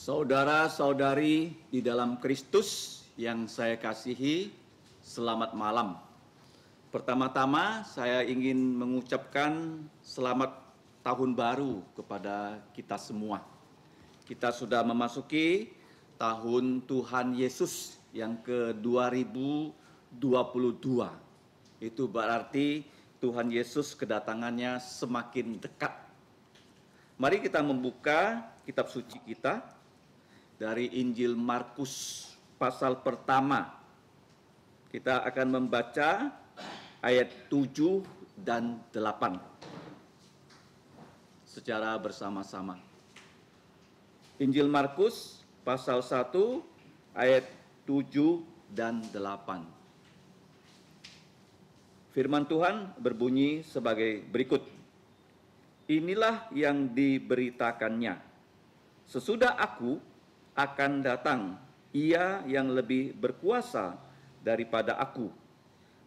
Saudara-saudari di dalam Kristus yang saya kasihi, selamat malam. Pertama-tama saya ingin mengucapkan selamat tahun baru kepada kita semua. Kita sudah memasuki tahun Tuhan Yesus yang ke-2022. Itu berarti Tuhan Yesus kedatangannya semakin dekat. Mari kita membuka kitab suci kita dari Injil Markus pasal pertama. Kita akan membaca ayat 7 dan 8 secara bersama-sama. Injil Markus pasal 1 ayat 7 dan 8. Firman Tuhan berbunyi sebagai berikut. Inilah yang diberitakannya. Sesudah aku akan datang, ia yang lebih berkuasa daripada aku.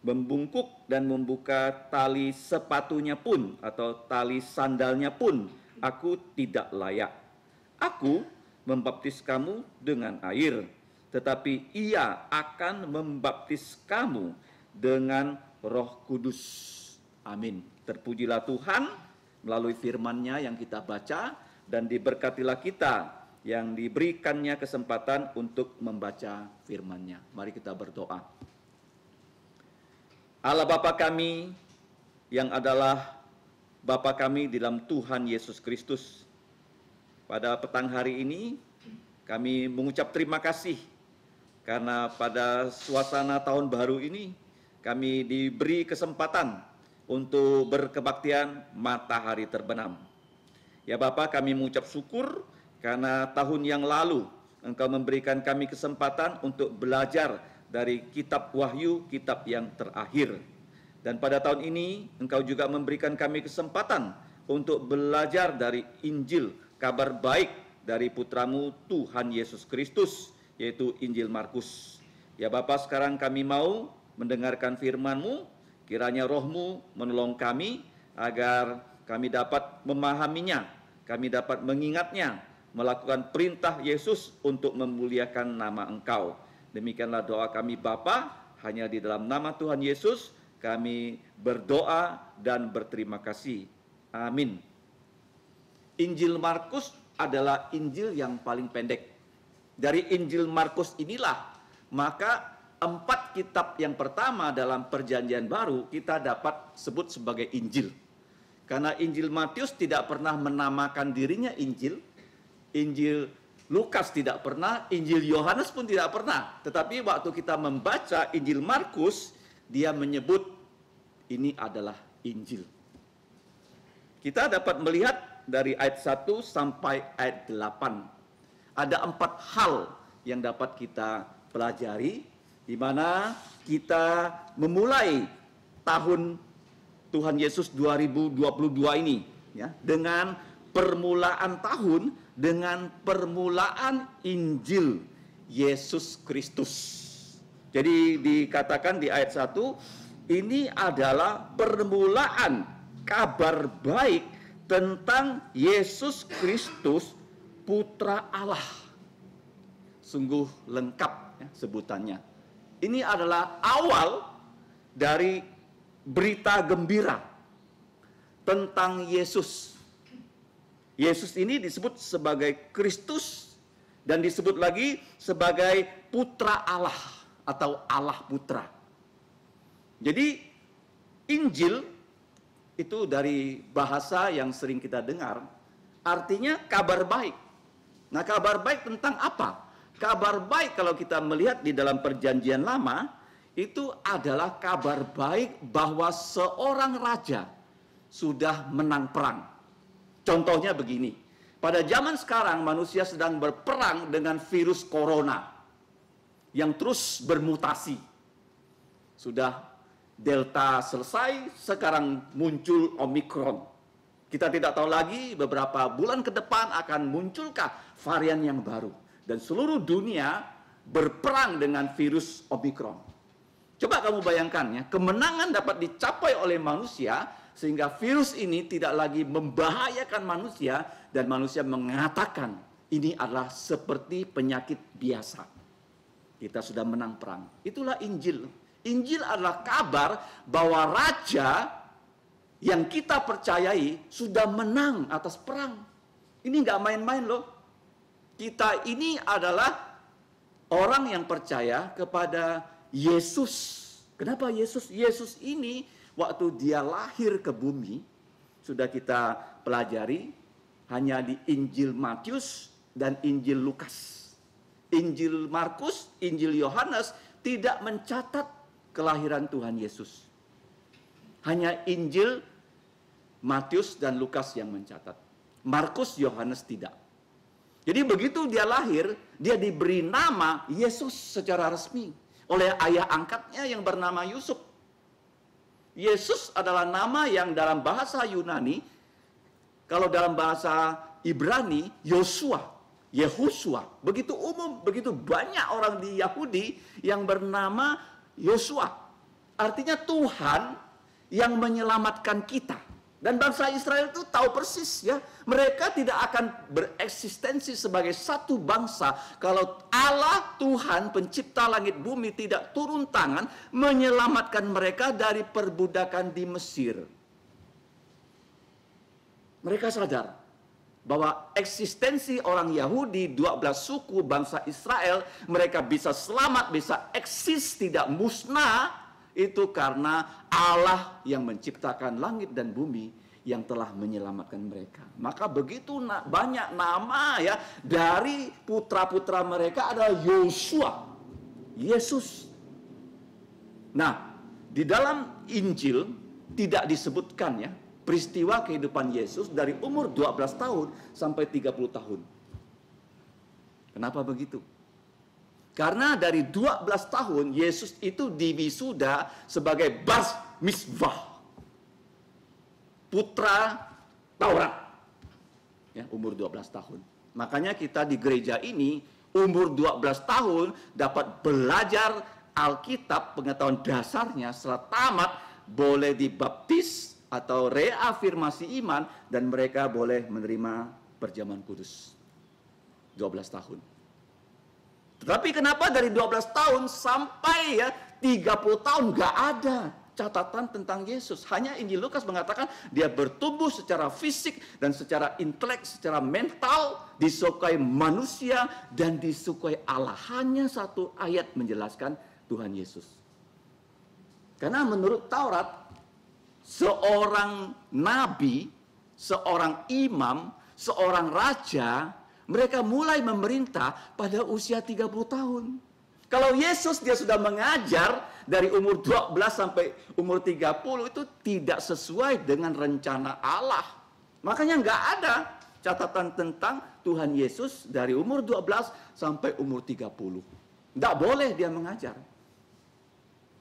Membungkuk dan membuka tali sepatunya pun atau tali sandalnya pun aku tidak layak. Aku membaptis kamu dengan air, tetapi ia akan membaptis kamu dengan Roh Kudus. Amin. Terpujilah Tuhan melalui firman-Nya yang kita baca, dan diberkatilah kita yang diberikannya kesempatan untuk membaca firman-Nya. Mari kita berdoa. Allah Bapa kami yang adalah Bapa kami di dalam Tuhan Yesus Kristus, pada petang hari ini kami mengucap terima kasih karena pada suasana tahun baru ini kami diberi kesempatan untuk berkebaktian matahari terbenam. Ya Bapa, kami mengucap syukur karena tahun yang lalu Engkau memberikan kami kesempatan untuk belajar dari kitab Wahyu, kitab yang terakhir. Dan pada tahun ini Engkau juga memberikan kami kesempatan untuk belajar dari Injil, kabar baik dari putramu Tuhan Yesus Kristus, yaitu Injil Markus. Ya Bapa, sekarang kami mau mendengarkan firman-Mu, kiranya Roh-Mu menolong kami agar kami dapat memahaminya, kami dapat mengingatnya, melakukan perintah Yesus untuk memuliakan nama Engkau. Demikianlah doa kami Bapa, hanya di dalam nama Tuhan Yesus kami berdoa dan berterima kasih. Amin. Injil Markus adalah Injil yang paling pendek. Dari Injil Markus inilah maka 4 kitab yang pertama dalam Perjanjian Baru kita dapat sebut sebagai Injil. Karena Injil Matius tidak pernah menamakan dirinya Injil, Injil Lukas tidak pernah, Injil Yohanes pun tidak pernah. Tetapi waktu kita membaca Injil Markus, dia menyebut ini adalah Injil. Kita dapat melihat dari ayat 1 sampai ayat 8. Ada 4 hal yang dapat kita pelajari, di mana kita memulai tahun Tuhan Yesus 2022 ini, ya, dengan permulaan tahun, dengan permulaan Injil Yesus Kristus. Jadi dikatakan di ayat 1, ini adalah permulaan kabar baik tentang Yesus Kristus, Putra Allah. Sungguh lengkap ya, sebutannya. Ini adalah awal dari berita gembira tentang Yesus. Yesus ini disebut sebagai Kristus dan disebut lagi sebagai Putra Allah atau Allah Putra. Jadi Injil itu dari bahasa yang sering kita dengar, artinya kabar baik. Nah, kabar baik tentang apa? Kabar baik kalau kita melihat di dalam Perjanjian Lama, itu adalah kabar baik bahwa seorang raja sudah menang perang. Contohnya begini, pada zaman sekarang manusia sedang berperang dengan virus corona yang terus bermutasi. Sudah Delta selesai, sekarang muncul Omikron. Kita tidak tahu lagi beberapa bulan ke depan akan munculkah varian yang baru. Dan seluruh dunia berperang dengan virus Omikron. Coba kamu bayangkan ya, kemenangan dapat dicapai oleh manusia sehingga virus ini tidak lagi membahayakan manusia dan manusia mengatakan ini adalah seperti penyakit biasa. Kita sudah menang perang. Itulah Injil. Injil adalah kabar bahwa raja yang kita percayai sudah menang atas perang. Ini nggak main-main loh. Kita ini adalah orang yang percaya kepada Yesus. Kenapa Yesus? Yesus ini waktu dia lahir ke bumi, sudah kita pelajari, hanya di Injil Matius dan Injil Lukas. Injil Markus, Injil Yohanes tidak mencatat kelahiran Tuhan Yesus. Hanya Injil Matius dan Lukas yang mencatat. Markus, Yohanes tidak. Jadi begitu dia lahir, dia diberi nama Yesus secara resmi oleh ayah angkatnya yang bernama Yusuf. Yesus adalah nama yang dalam bahasa Yunani, kalau dalam bahasa Ibrani, Yehosua. Begitu umum, begitu banyak orang di Yahudi yang bernama Yosua. Artinya Tuhan yang menyelamatkan kita. Dan bangsa Israel itu tahu persis ya, mereka tidak akan bereksistensi sebagai satu bangsa kalau Allah Tuhan pencipta langit bumi tidak turun tangan menyelamatkan mereka dari perbudakan di Mesir. Mereka sadar bahwa eksistensi orang Yahudi, 12 suku bangsa Israel, mereka bisa selamat, bisa eksis, tidak musnah, itu karena Allah yang menciptakan langit dan bumi yang telah menyelamatkan mereka. Maka begitu banyak nama ya dari putra-putra mereka adalah Yosua, Yesus. Nah, di dalam Injil tidak disebutkan ya peristiwa kehidupan Yesus dari umur 12 tahun sampai 30 tahun. Kenapa begitu? Karena dari 12 tahun Yesus itu diwisuda sebagai bas misbah, putra Taurat. Ya, umur 12 tahun. Makanya kita di gereja ini umur 12 tahun dapat belajar Alkitab, pengetahuan dasarnya, setelah tamat boleh dibaptis atau reafirmasi iman dan mereka boleh menerima perjamuan kudus. 12 tahun. Tetapi kenapa dari 12 tahun sampai ya 30 tahun nggak ada catatan tentang Yesus. Hanya Injil Lukas mengatakan dia bertumbuh secara fisik dan secara intelek, secara mental, disukai manusia dan disukai Allah. Hanya satu ayat menjelaskan Tuhan Yesus. Karena menurut Taurat, seorang nabi, seorang imam, seorang raja, mereka mulai memerintah pada usia 30 tahun. Kalau Yesus dia sudah mengajar dari umur 12 sampai umur 30 itu tidak sesuai dengan rencana Allah. Makanya nggak ada catatan tentang Tuhan Yesus dari umur 12 sampai umur 30. Nggak boleh dia mengajar.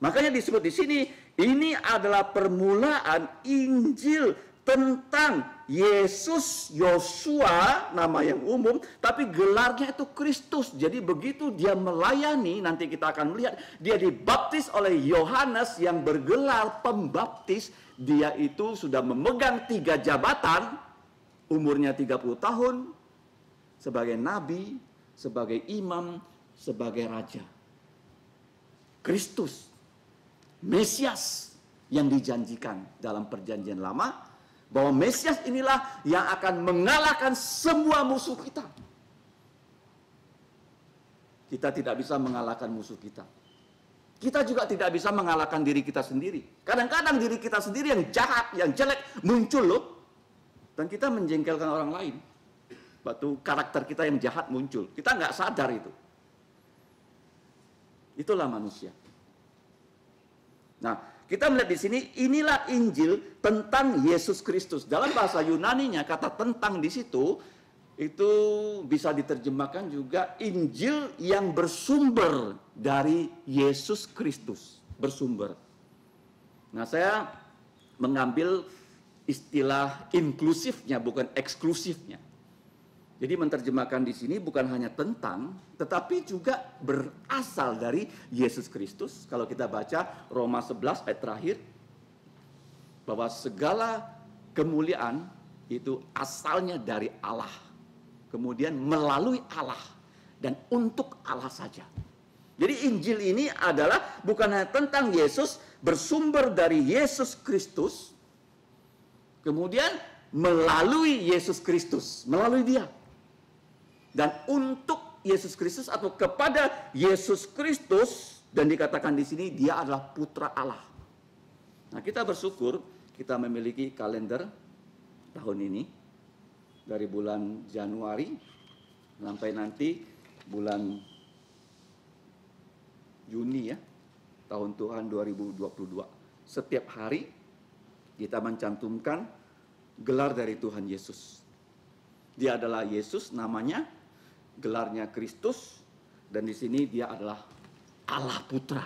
Makanya disebut di sini, ini adalah permulaan Injil tentang Yesus, Yosua, nama yang umum, tapi gelarnya itu Kristus. Jadi begitu dia melayani, nanti kita akan melihat, dia dibaptis oleh Yohanes yang bergelar pembaptis. Dia itu sudah memegang 3 jabatan, umurnya 30 tahun, sebagai nabi, sebagai imam, sebagai raja. Kristus, Mesias yang dijanjikan dalam perjanjian lama, bahwa Mesias inilah yang akan mengalahkan semua musuh kita. Kita tidak bisa mengalahkan musuh kita. Kita juga tidak bisa mengalahkan diri kita sendiri. Kadang-kadang diri kita sendiri yang jahat, yang jelek muncul loh. Dan kita menjengkelkan orang lain. Waktu karakter kita yang jahat muncul. Kita nggak sadar itu. Itulah manusia. Nah, kita melihat di sini, inilah Injil tentang Yesus Kristus. Dalam bahasa Yunaninya, kata tentang di situ, itu bisa diterjemahkan juga Injil yang bersumber dari Yesus Kristus. Bersumber. Nah, saya mengambil istilah inklusifnya, bukan eksklusifnya. Jadi menerjemahkan di sini bukan hanya tentang, tetapi juga berasal dari Yesus Kristus. Kalau kita baca Roma 11 ayat terakhir, bahwa segala kemuliaan itu asalnya dari Allah. kemudian melalui Allah dan untuk Allah saja. Jadi Injil ini adalah bukan hanya tentang Yesus, bersumber dari Yesus Kristus, kemudian melalui Yesus Kristus, melalui Dia. Dan untuk Yesus Kristus atau kepada Yesus Kristus, dan dikatakan di sini Dia adalah Putra Allah. Nah, kita bersyukur kita memiliki kalender tahun ini dari bulan Januari sampai nanti bulan Juni ya, tahun Tuhan 2022. Setiap hari kita mencantumkan gelar dari Tuhan Yesus. Dia adalah Yesus namanya, gelarnya Kristus, dan di sini dia adalah Allah Putra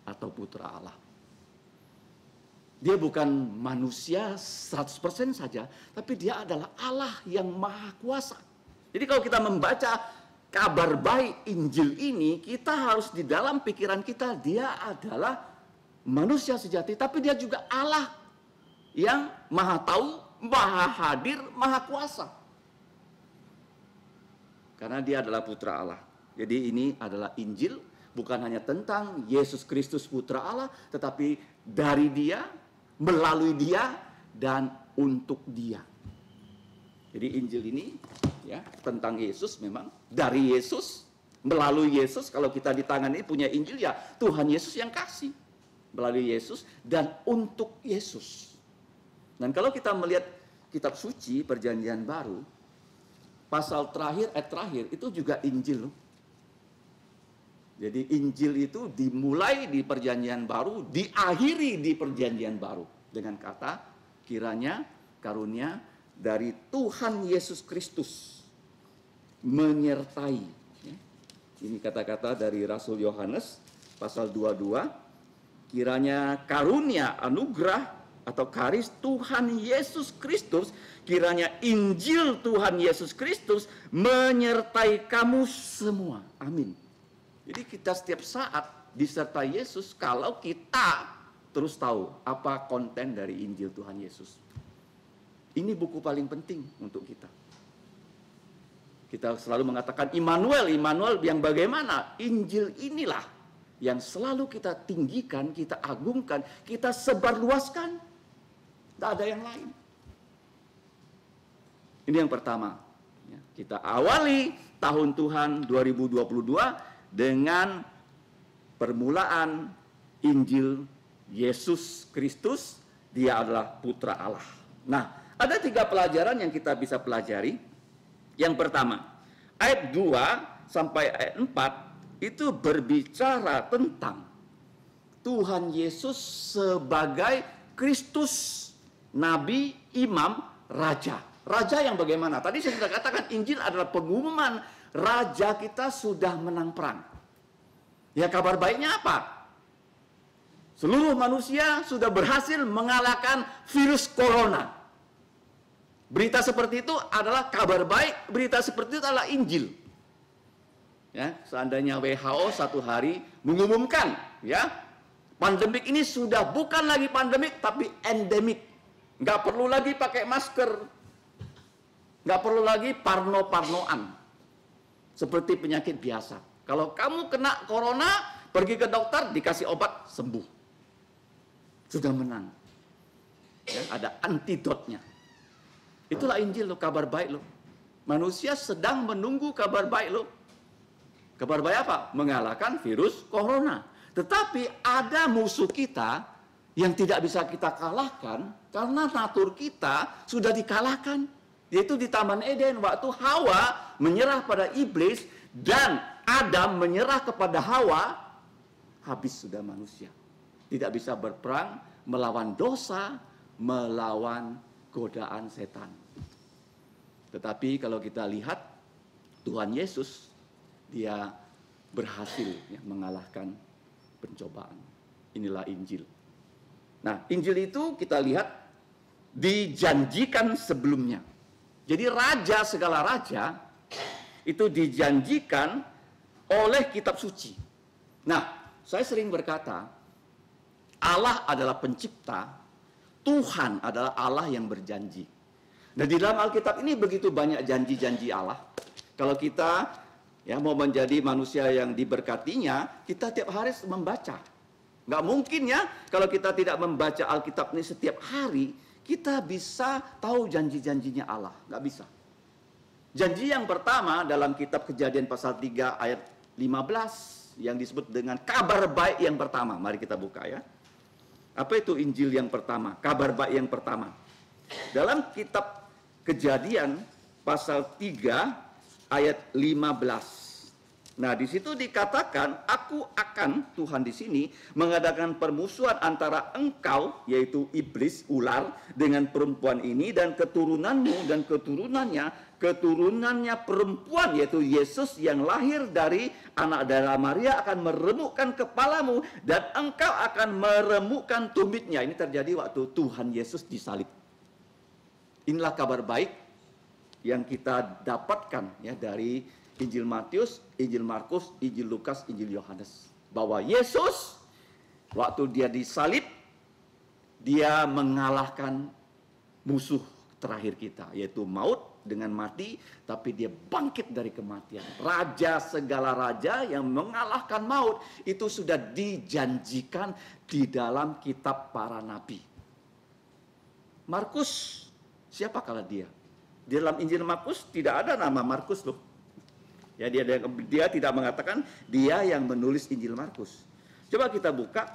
atau Putra Allah. Dia bukan manusia 100% saja, tapi dia adalah Allah yang Maha Kuasa. Jadi kalau kita membaca kabar baik Injil ini, kita harus di dalam pikiran kita, dia adalah manusia sejati, tapi dia juga Allah yang Maha Tahu, Maha Hadir, Maha Kuasa. Karena dia adalah Putra Allah. Jadi ini adalah Injil, bukan hanya tentang Yesus Kristus Putra Allah, tetapi dari Dia, melalui Dia, dan untuk Dia. Jadi Injil ini ya tentang Yesus, memang dari Yesus, melalui Yesus. Kalau kita di tangan ini punya Injil, ya Tuhan Yesus yang kasih melalui Yesus dan untuk Yesus. Dan kalau kita melihat kitab suci Perjanjian Baru, pasal terakhir, ayat terakhir itu juga Injil. Jadi Injil itu dimulai di Perjanjian Baru, diakhiri di Perjanjian Baru dengan kata kiranya karunia dari Tuhan Yesus Kristus menyertai. Ini kata-kata dari Rasul Yohanes pasal 22. Kiranya karunia, anugerah atau karis Tuhan Yesus Kristus, kiranya Injil Tuhan Yesus Kristus menyertai kamu semua. Amin. Jadi kita setiap saat disertai Yesus kalau kita terus tahu apa konten dari Injil Tuhan Yesus. Ini buku paling penting untuk kita. Kita selalu mengatakan Immanuel, Immanuel yang bagaimana? Injil inilah yang selalu kita tinggikan, kita agungkan, kita sebarluaskan. Tidak ada yang lain. Ini yang pertama. Kita awali tahun Tuhan 2022 dengan permulaan Injil Yesus Kristus. Dia adalah Putra Allah. Nah, ada 3 pelajaran yang kita bisa pelajari. Yang pertama, ayat 2 sampai ayat 4 itu berbicara tentang Tuhan Yesus sebagai Kristus, Nabi, Imam, Raja. Raja yang bagaimana? Tadi saya sudah katakan Injil adalah pengumuman Raja kita sudah menang perang. Ya, kabar baiknya apa? Seluruh manusia sudah berhasil mengalahkan virus corona. Berita seperti itu adalah kabar baik, berita seperti itu adalah Injil. Ya, seandainya WHO satu hari mengumumkan, ya, pandemik ini sudah bukan lagi pandemik tapi endemik. Nggak perlu lagi pakai masker, nggak perlu lagi parno-parnoan seperti penyakit biasa. Kalau kamu kena corona, pergi ke dokter, dikasih obat, sembuh. Sudah menang. Ya, ada antidotnya. Itulah Injil loh, kabar baik loh. Manusia sedang menunggu kabar baik loh. Kabar baik apa? Mengalahkan virus corona. Tetapi ada musuh kita yang tidak bisa kita kalahkan karena natur kita sudah dikalahkan. Yaitu di Taman Eden waktu Hawa menyerah pada iblis dan Adam menyerah kepada Hawa, habis sudah manusia. Tidak bisa berperang melawan dosa, melawan godaan setan. Tetapi kalau kita lihat Tuhan Yesus, dia berhasil ya, mengalahkan pencobaan. Inilah Injil. Nah, Injil itu kita lihat dijanjikan sebelumnya. Jadi raja, segala raja itu dijanjikan oleh kitab suci. Nah, saya sering berkata, Allah adalah pencipta, Tuhan adalah Allah yang berjanji. Nah, di dalam Alkitab ini begitu banyak janji-janji Allah. Kalau kita mau menjadi manusia yang diberkatinya, kita tiap hari membaca. Nggak mungkin ya, kalau kita tidak membaca Alkitab ini setiap hari, kita bisa tahu janji-janjinya Allah. Nggak bisa. Janji yang pertama dalam kitab Kejadian pasal 3 ayat 15 yang disebut dengan kabar baik yang pertama. Mari kita buka ya. Apa itu Injil yang pertama? Kabar baik yang pertama. Dalam kitab Kejadian pasal 3 ayat 15. Nah, di situ dikatakan, aku akan, Tuhan di sini mengadakan permusuhan antara engkau, yaitu iblis, ular, dengan perempuan ini, dan keturunanmu dan keturunannya perempuan, yaitu Yesus yang lahir dari anak darah Maria akan meremukkan kepalamu, dan engkau akan meremukkan tumitnya. Ini terjadi waktu Tuhan Yesus disalib. Inilah kabar baik yang kita dapatkan ya dari Injil Matius, Injil Markus, Injil Lukas, Injil Yohanes, bahwa Yesus waktu dia disalib, dia mengalahkan musuh terakhir kita, yaitu maut dengan mati, tapi dia bangkit dari kematian. Raja segala raja yang mengalahkan maut itu sudah dijanjikan di dalam kitab para nabi. Markus, siapakah dia? Di dalam Injil Markus tidak ada nama Markus loh. Ya, dia tidak mengatakan dia yang menulis Injil Markus. Coba kita buka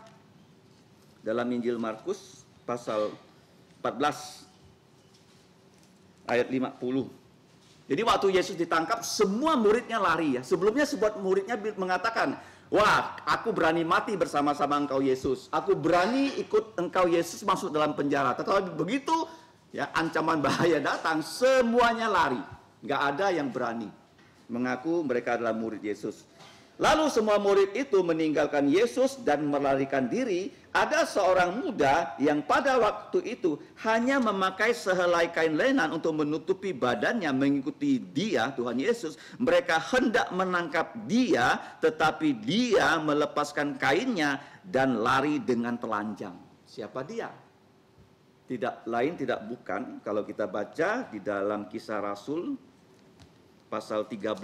dalam Injil Markus pasal 14 ayat 50. Jadi waktu Yesus ditangkap, semua muridnya lari ya. Sebelumnya sebuah muridnya mengatakan, wah, aku berani mati bersama-sama engkau Yesus. Aku berani ikut engkau Yesus masuk dalam penjara. Tetapi begitu ya ancaman bahaya datang, semuanya lari. Nggak ada yang berani mengaku mereka adalah murid Yesus. Lalu semua murid itu meninggalkan Yesus dan melarikan diri. Ada seorang muda yang pada waktu itu hanya memakai sehelai kain lenan untuk menutupi badannya mengikuti dia, Tuhan Yesus. Mereka hendak menangkap dia, tetapi dia melepaskan kainnya dan lari dengan telanjang. Siapa dia? Tidak lain tidak bukan, kalau kita baca di dalam Kisah Rasul pasal 13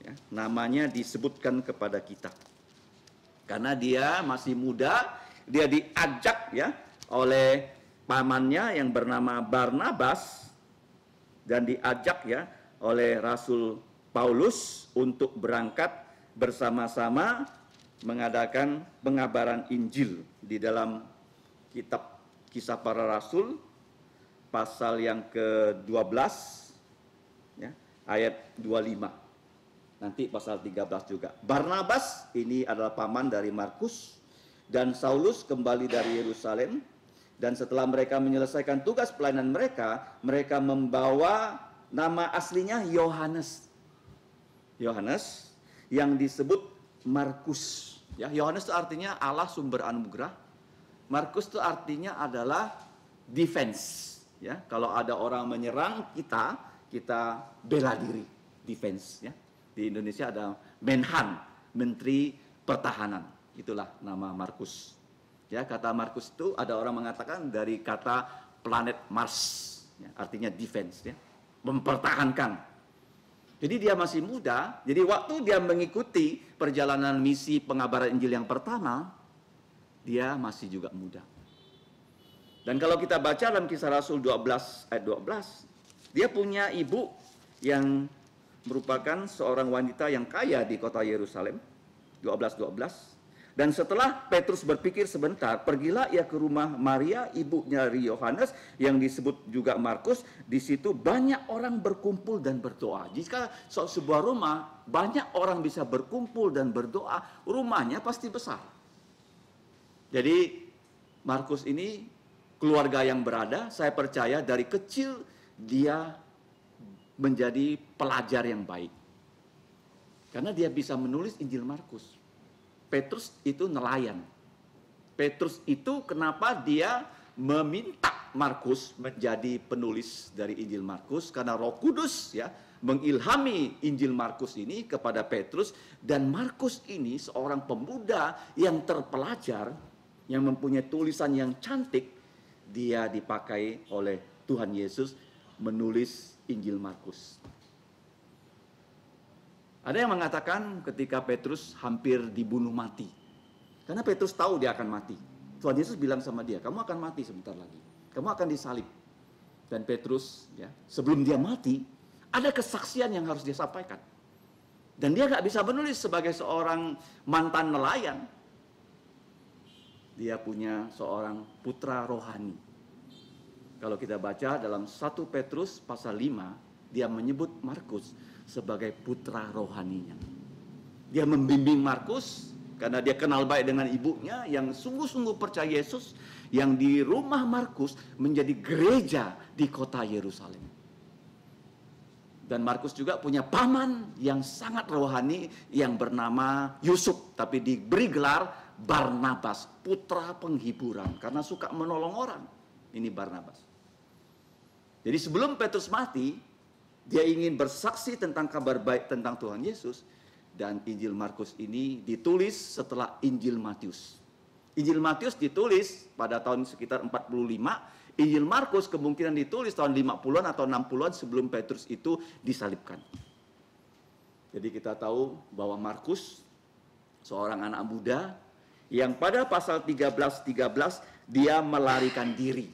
ya, namanya disebutkan kepada kita. Karena dia masih muda, dia diajak ya oleh pamannya yang bernama Barnabas dan diajak ya oleh Rasul Paulus untuk berangkat bersama-sama mengadakan pengabaran Injil di dalam kitab Kisah Para Rasul pasal yang ke-12 ya, ayat 25. Nanti pasal 13 juga. Barnabas ini adalah paman dari Markus dan Saulus kembali dari Yerusalem, dan setelah mereka menyelesaikan tugas pelayanan mereka, mereka membawa nama aslinya Yohanes. Yohanes yang disebut Markus. Ya, Yohanes itu artinya Allah sumber anugerah. Markus itu artinya adalah defense. Ya, kalau ada orang menyerang kita, kita bela diri, defense. Ya, di Indonesia ada Menhan, Menteri Pertahanan. Itulah nama Markus. Ya, kata Markus itu ada orang mengatakan dari kata planet Mars, ya, artinya defense, ya, mempertahankan. Jadi dia masih muda. Jadi waktu dia mengikuti perjalanan misi pengabaran Injil yang pertama, dia masih juga muda. Dan kalau kita baca dalam Kisah Rasul 12 ayat 12, dia punya ibu yang merupakan seorang wanita yang kaya di kota Yerusalem. 12. Dan setelah Petrus berpikir sebentar, pergilah ia ke rumah Maria, ibunya dari Yohanes, yang disebut juga Markus. Di situ banyak orang berkumpul dan berdoa. Jika sebuah rumah banyak orang bisa berkumpul dan berdoa, rumahnya pasti besar. Jadi Markus ini keluarga yang berada, saya percaya dari kecil dia menjadi pelajar yang baik. Karena dia bisa menulis Injil Markus. Petrus itu nelayan. Petrus itu kenapa dia meminta Markus menjadi penulis dari Injil Markus? Karena Roh Kudus ya mengilhami Injil Markus ini kepada Petrus, dan Markus ini seorang pemuda yang terpelajar, yang mempunyai tulisan yang cantik, dia dipakai oleh Tuhan Yesus menulis Injil Markus. Ada yang mengatakan ketika Petrus hampir dibunuh mati. Karena Petrus tahu dia akan mati. Tuhan Yesus bilang sama dia, kamu akan mati sebentar lagi. Kamu akan disalib. Dan Petrus, ya, sebelum dia mati, ada kesaksian yang harus dia sampaikan. Dan dia nggak bisa menulis sebagai seorang mantan nelayan. Dia punya seorang putra rohani. Kalau kita baca dalam 1 Petrus pasal 5, dia menyebut Markus sebagai putra rohaninya. Dia membimbing Markus karena dia kenal baik dengan ibunya yang sungguh-sungguh percaya Yesus, yang di rumah Markus menjadi gereja di kota Yerusalem. Dan Markus juga punya paman yang sangat rohani yang bernama Yusuf, tapi diberi gelar Barnabas, putra penghiburan, karena suka menolong orang. Ini Barnabas. Jadi sebelum Petrus mati, dia ingin bersaksi tentang kabar baik tentang Tuhan Yesus. Dan Injil Markus ini ditulis setelah Injil Matius. Injil Matius ditulis pada tahun sekitar 45. Injil Markus kemungkinan ditulis tahun 50-an atau 60-an sebelum Petrus itu disalibkan. Jadi kita tahu bahwa Markus seorang anak muda yang pada pasal 13 dia melarikan diri.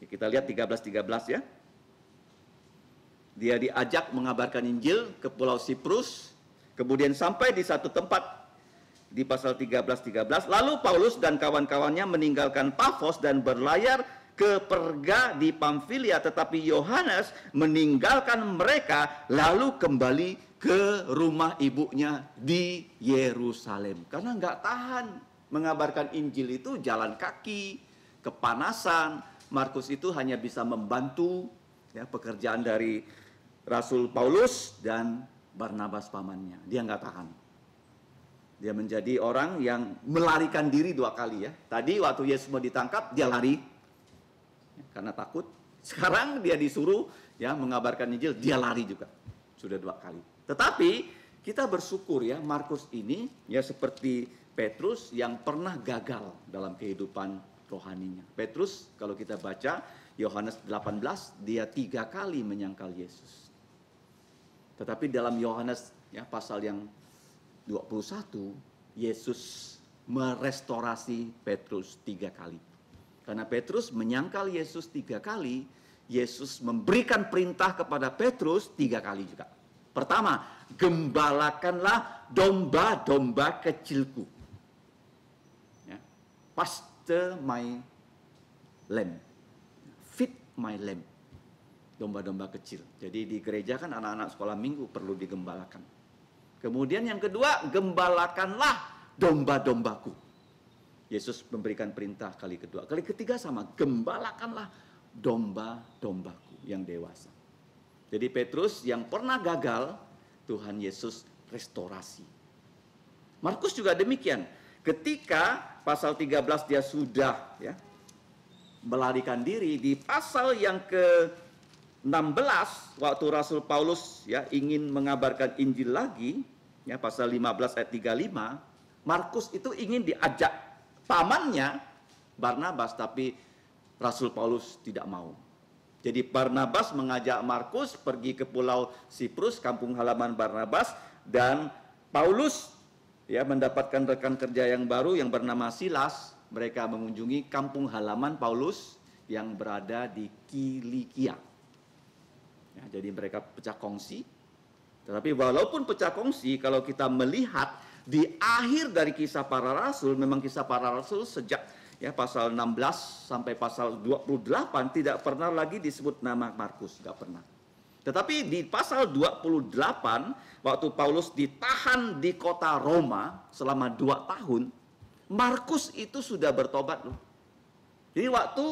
Kita lihat 13 ya. Dia diajak mengabarkan Injil ke Pulau Siprus, kemudian sampai di satu tempat di pasal 13, lalu Paulus dan kawan-kawannya meninggalkan Pafos dan berlayar ke Perga di Pamfilia, tetapi Yohanes meninggalkan mereka lalu kembali ke rumah ibunya di Yerusalem. Karena nggak tahan mengabarkan Injil itu jalan kaki, kepanasan. Markus itu hanya bisa membantu ya, pekerjaan dari Rasul Paulus dan Barnabas pamannya. Dia nggak tahan. Dia menjadi orang yang melarikan diri 2 kali ya. Tadi waktu Yesus mau ditangkap, dia lari karena takut. Sekarang dia disuruh ya mengabarkan Injil, dia lari juga. Sudah 2 kali. Tetapi kita bersyukur ya, Markus ini ya seperti Petrus yang pernah gagal dalam kehidupan rohaninya. Petrus kalau kita baca Yohanes 18, dia 3 kali menyangkal Yesus. Tetapi dalam Yohanes ya pasal yang 21, Yesus merestorasi Petrus 3 kali. Karena Petrus menyangkal Yesus 3 kali, Yesus memberikan perintah kepada Petrus 3 kali juga. Pertama, gembalakanlah domba-domba kecilku. Ya. Pasture my lamb. Feed my lamb. Domba-domba kecil. Jadi di gereja kan anak-anak sekolah minggu perlu digembalakan. Kemudian yang kedua, gembalakanlah domba-dombaku. Yesus memberikan perintah kali kedua. Kali ketiga sama, gembalakanlah domba-dombaku yang dewasa. Jadi Petrus yang pernah gagal, Tuhan Yesus restorasi. Markus juga demikian. Ketika pasal 13 dia sudah ya melarikan diri, di pasal yang ke-16 waktu Rasul Paulus ya ingin mengabarkan Injil lagi, ya pasal 15 ayat 35, Markus itu ingin diajak pamannya Barnabas, tapi Rasul Paulus tidak mau. Jadi Barnabas mengajak Markus pergi ke Pulau Siprus, kampung halaman Barnabas, dan Paulus ya mendapatkan rekan kerja yang baru yang bernama Silas. Mereka mengunjungi kampung halaman Paulus yang berada di Kilikia. Ya, jadi mereka pecah kongsi. Tetapi walaupun pecah kongsi, kalau kita melihat di akhir dari kisah para rasul, memang kisah para rasul sejak ya pasal 16 sampai pasal 28 tidak pernah lagi disebut nama Markus, tidak pernah. Tetapi di pasal 28 waktu Paulus ditahan di kota Roma selama 2 tahun, Markus itu sudah bertobat loh. Jadi waktu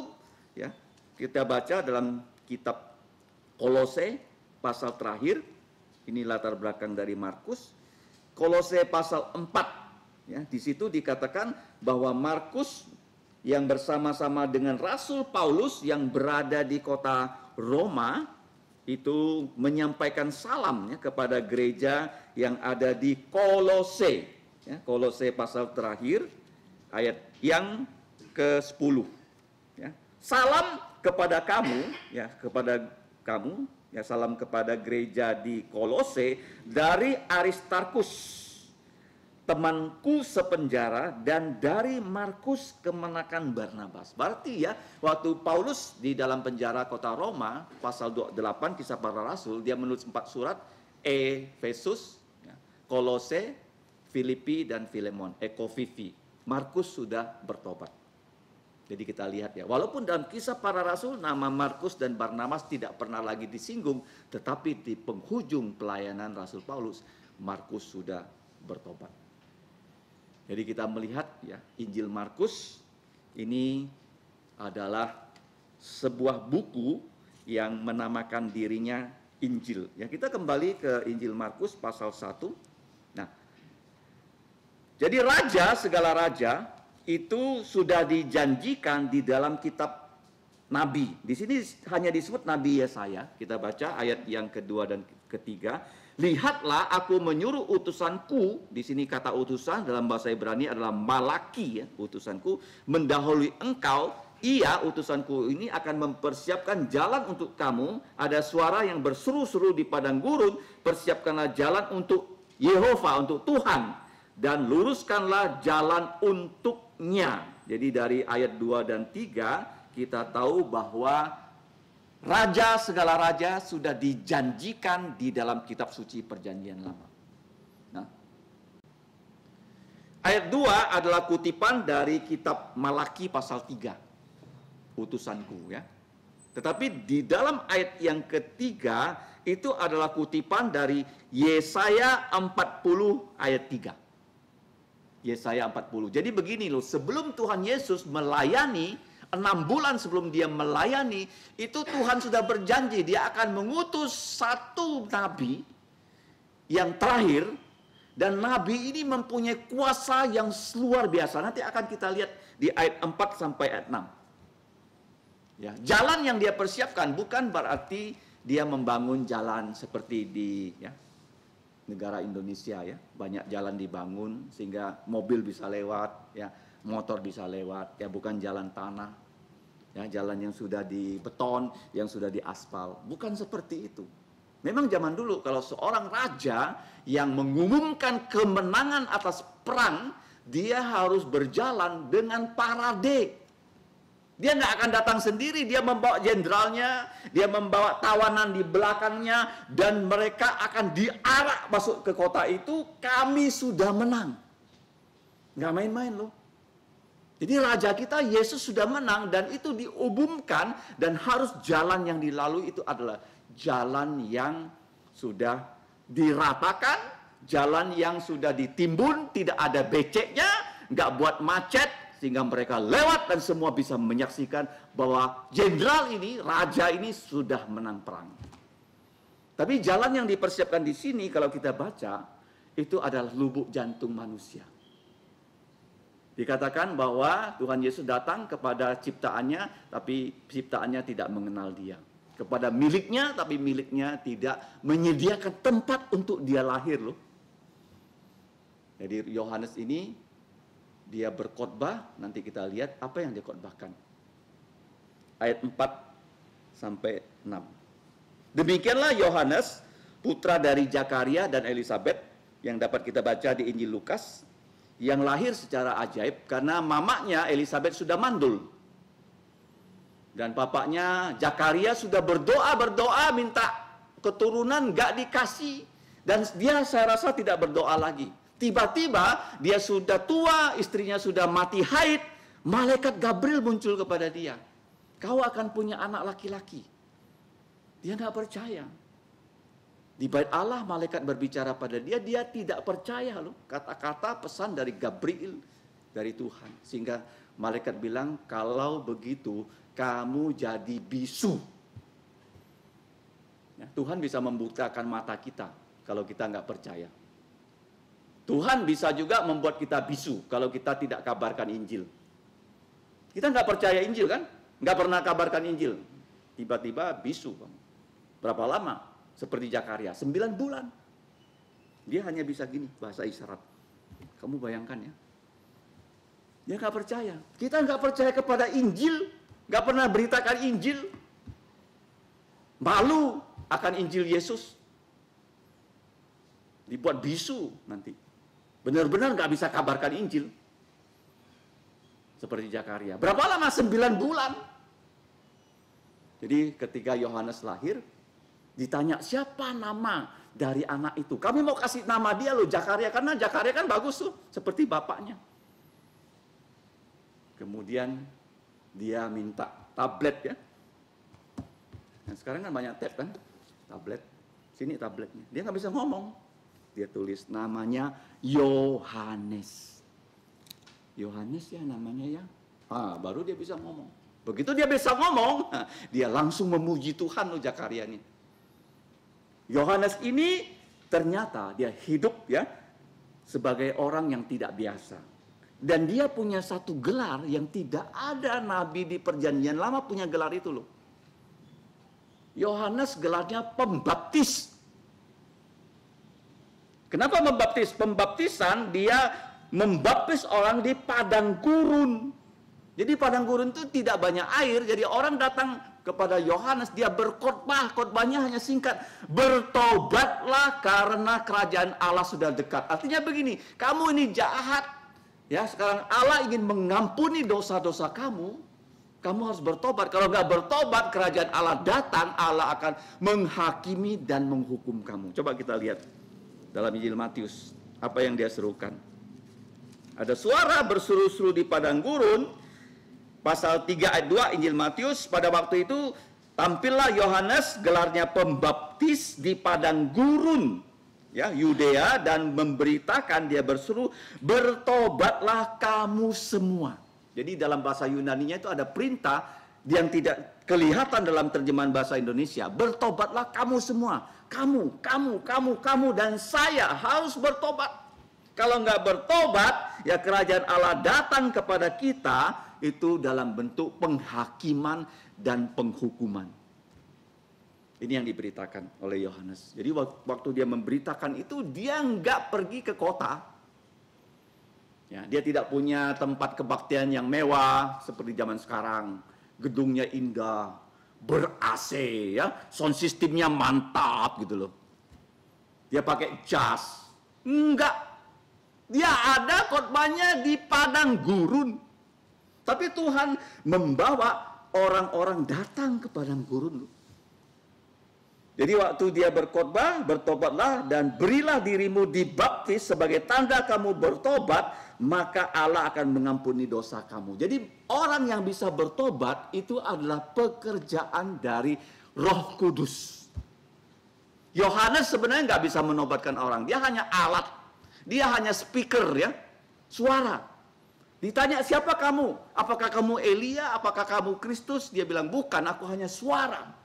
ya kita baca dalam kitab Kolose pasal terakhir, ini latar belakang dari Markus. Kolose pasal 4, ya, di situ dikatakan bahwa Markus yang bersama-sama dengan Rasul Paulus yang berada di kota Roma itu menyampaikan salam ya, kepada gereja yang ada di Kolose. Ya, Kolose pasal terakhir ayat yang ke-10. Ya. Salam kepada kamu, ya, kepada kamu, ya salam kepada gereja di Kolose dari Aristarkus, temanku sepenjara, dan dari Markus kemenakan Barnabas. Berarti ya, waktu Paulus di dalam penjara kota Roma, pasal 28 Kisah Para Rasul, dia menulis 4 surat, Efesus, ya, Kolose, Filipi, dan Filemon, Ekofifi. Markus sudah bertobat. Jadi kita lihat ya, walaupun dalam Kisah Para Rasul nama Markus dan Barnabas tidak pernah lagi disinggung, tetapi di penghujung pelayanan Rasul Paulus, Markus sudah bertobat. Jadi kita melihat ya, Injil Markus ini adalah sebuah buku yang menamakan dirinya Injil. Ya, kita kembali ke Injil Markus pasal 1. Nah, jadi raja, segala raja itu sudah dijanjikan di dalam kitab Nabi. Di sini hanya disebut Nabi Yesaya. Kita baca ayat yang kedua dan ketiga. Lihatlah, aku menyuruh utusanku. Di sini kata utusan dalam bahasa Ibrani adalah malaki, ya, utusanku mendahului engkau. Ia, utusanku ini, akan mempersiapkan jalan untuk kamu. Ada suara yang berseru-seru di padang gurun, persiapkanlah jalan untuk Yehova, untuk Tuhan, dan luruskanlah jalan untuknya. Jadi dari ayat 2 dan 3 kita tahu bahwa raja, segala raja sudah dijanjikan di dalam kitab suci perjanjian lama. Nah, ayat 2 adalah kutipan dari kitab Malaki pasal 3, utusanku, ya. Tetapi di dalam ayat yang ketiga itu adalah kutipan dari Yesaya 40 ayat 3. Yesaya 40. Jadi begini loh, sebelum Tuhan Yesus melayani, 6 bulan sebelum dia melayani, itu Tuhan sudah berjanji dia akan mengutus satu nabi yang terakhir, dan nabi ini mempunyai kuasa yang luar biasa. Nanti akan kita lihat di ayat 4 sampai ayat 6. Ya, jalan yang dia persiapkan bukan berarti dia membangun jalan seperti di negara Indonesia, ya. Banyak jalan dibangun sehingga mobil bisa lewat, ya, motor bisa lewat, ya, bukan jalan tanah. Ya, jalan yang sudah dibeton, yang sudah diaspal. Bukan seperti itu. Memang zaman dulu kalau seorang raja yang mengumumkan kemenangan atas perang, dia harus berjalan dengan parade. Dia nggak akan datang sendiri, dia membawa jenderalnya, dia membawa tawanan di belakangnya, dan mereka akan diarak masuk ke kota itu. Kami sudah menang. Nggak main-main loh. Jadi raja kita Yesus sudah menang, dan itu diumumkan, dan harus jalan yang dilalui itu adalah jalan yang sudah diratakan, jalan yang sudah ditimbun, tidak ada beceknya, nggak buat macet, sehingga mereka lewat dan semua bisa menyaksikan bahwa jenderal ini, raja ini sudah menang perang. Tapi jalan yang dipersiapkan di sini kalau kita baca, itu adalah lubuk jantung manusia. Dikatakan bahwa Tuhan Yesus datang kepada ciptaannya, tapi ciptaannya tidak mengenal dia. Kepada miliknya, tapi miliknya tidak menyediakan tempat untuk dia lahir loh. Jadi Yohanes ini, dia berkhotbah, nanti kita lihat apa yang dia khotbahkan. Ayat 4 sampai 6. Demikianlah Yohanes, putra dari Zakaria dan Elisabet, yang dapat kita baca di Injil Lukas, yang lahir secara ajaib karena mamanya Elisabet sudah mandul. Dan papanya Zakaria sudah berdoa minta keturunan, gak dikasih. Dan dia saya rasa tidak berdoa lagi. Tiba-tiba dia sudah tua, istrinya sudah mati haid, malaikat Gabriel muncul kepada dia. Kau akan punya anak laki-laki. Dia nggak percaya. Di bait Allah malaikat berbicara pada dia, dia tidak percaya loh. Kata-kata pesan dari Gabriel, dari Tuhan. Sehingga malaikat bilang, kalau begitu kamu jadi bisu. Ya, Tuhan bisa membutakan mata kita kalau kita nggak percaya. Tuhan bisa juga membuat kita bisu kalau kita tidak kabarkan Injil. Kita nggak percaya Injil kan? Nggak pernah kabarkan Injil. Tiba-tiba bisu. Berapa lama? Seperti Zakaria, 9 bulan. Dia hanya bisa gini, bahasa isyarat. Kamu bayangkan ya. Dia nggak percaya. Kita nggak percaya kepada Injil. Nggak pernah beritakan Injil. malu akan Injil Yesus. Dibuat bisu nanti. Benar-benar nggak bisa kabarkan Injil. Seperti Zakaria. Berapa lama? 9 bulan. Jadi ketika Yohanes lahir, ditanya siapa nama dari anak itu. Kami mau kasih nama dia loh, Zakaria. Karena Zakaria kan bagus tuh, seperti bapaknya. Kemudian dia minta tablet ya. Nah, sekarang kan banyak tab kan, tablet. Sini tabletnya. Dia nggak bisa ngomong. Dia tulis namanya Yohanes. Yohanes ya namanya ya. Baru dia bisa ngomong. Begitu dia bisa ngomong, dia langsung memuji Tuhan loh Zakaria ini. Yohanes ini ternyata dia hidup ya sebagai orang yang tidak biasa. Dan dia punya satu gelar yang tidak ada nabi di Perjanjian Lama punya gelar itu loh. Yohanes gelarnya pembaptis. Kenapa membaptis? Pembaptisan dia membaptis orang di padang gurun. Jadi padang gurun itu tidak banyak air. Jadi orang datang kepada Yohanes, dia berkhotbah. Khotbahnya hanya singkat. Bertobatlah karena kerajaan Allah sudah dekat. Artinya begini, kamu ini jahat. Ya, sekarang Allah ingin mengampuni dosa-dosa kamu. Kamu harus bertobat. Kalau nggak bertobat, kerajaan Allah datang. Allah akan menghakimi dan menghukum kamu. Coba kita lihat dalam Injil Matius, apa yang dia serukan. Ada suara berseru-seru di padang gurun, pasal 3 ayat 2 Injil Matius, pada waktu itu tampillah Yohanes, gelarnya pembaptis di padang gurun, ya, Yudea, dan memberitakan, dia berseru, bertobatlah kamu semua. Jadi dalam bahasa Yunaninya itu ada perintah yang tidak kelihatan dalam terjemahan bahasa Indonesia. Bertobatlah kamu semua. Kamu, dan saya harus bertobat. Kalau nggak bertobat, ya kerajaan Allah datang kepada kita itu dalam bentuk penghakiman dan penghukuman. Ini yang diberitakan oleh Yohanes. Jadi waktu dia memberitakan itu, dia nggak pergi ke kota. Ya, dia tidak punya tempat kebaktian yang mewah seperti zaman sekarang. Gedungnya indah, ber-AC ya, sound systemnya mantap gitu loh. Dia pakai jas. Enggak. Dia ada khotbahnya di padang gurun. Tapi Tuhan membawa orang-orang datang ke padang gurun. Jadi waktu dia berkhotbah, bertobatlah dan berilah dirimu dibaptis sebagai tanda kamu bertobat, maka Allah akan mengampuni dosa kamu. Jadi orang yang bisa bertobat itu adalah pekerjaan dari Roh Kudus. Yohanes sebenarnya nggak bisa menobatkan orang, dia hanya alat, dia hanya speaker ya, suara. Ditanya siapa kamu? Apakah kamu Elia? Apakah kamu Kristus? Dia bilang bukan, aku hanya suara.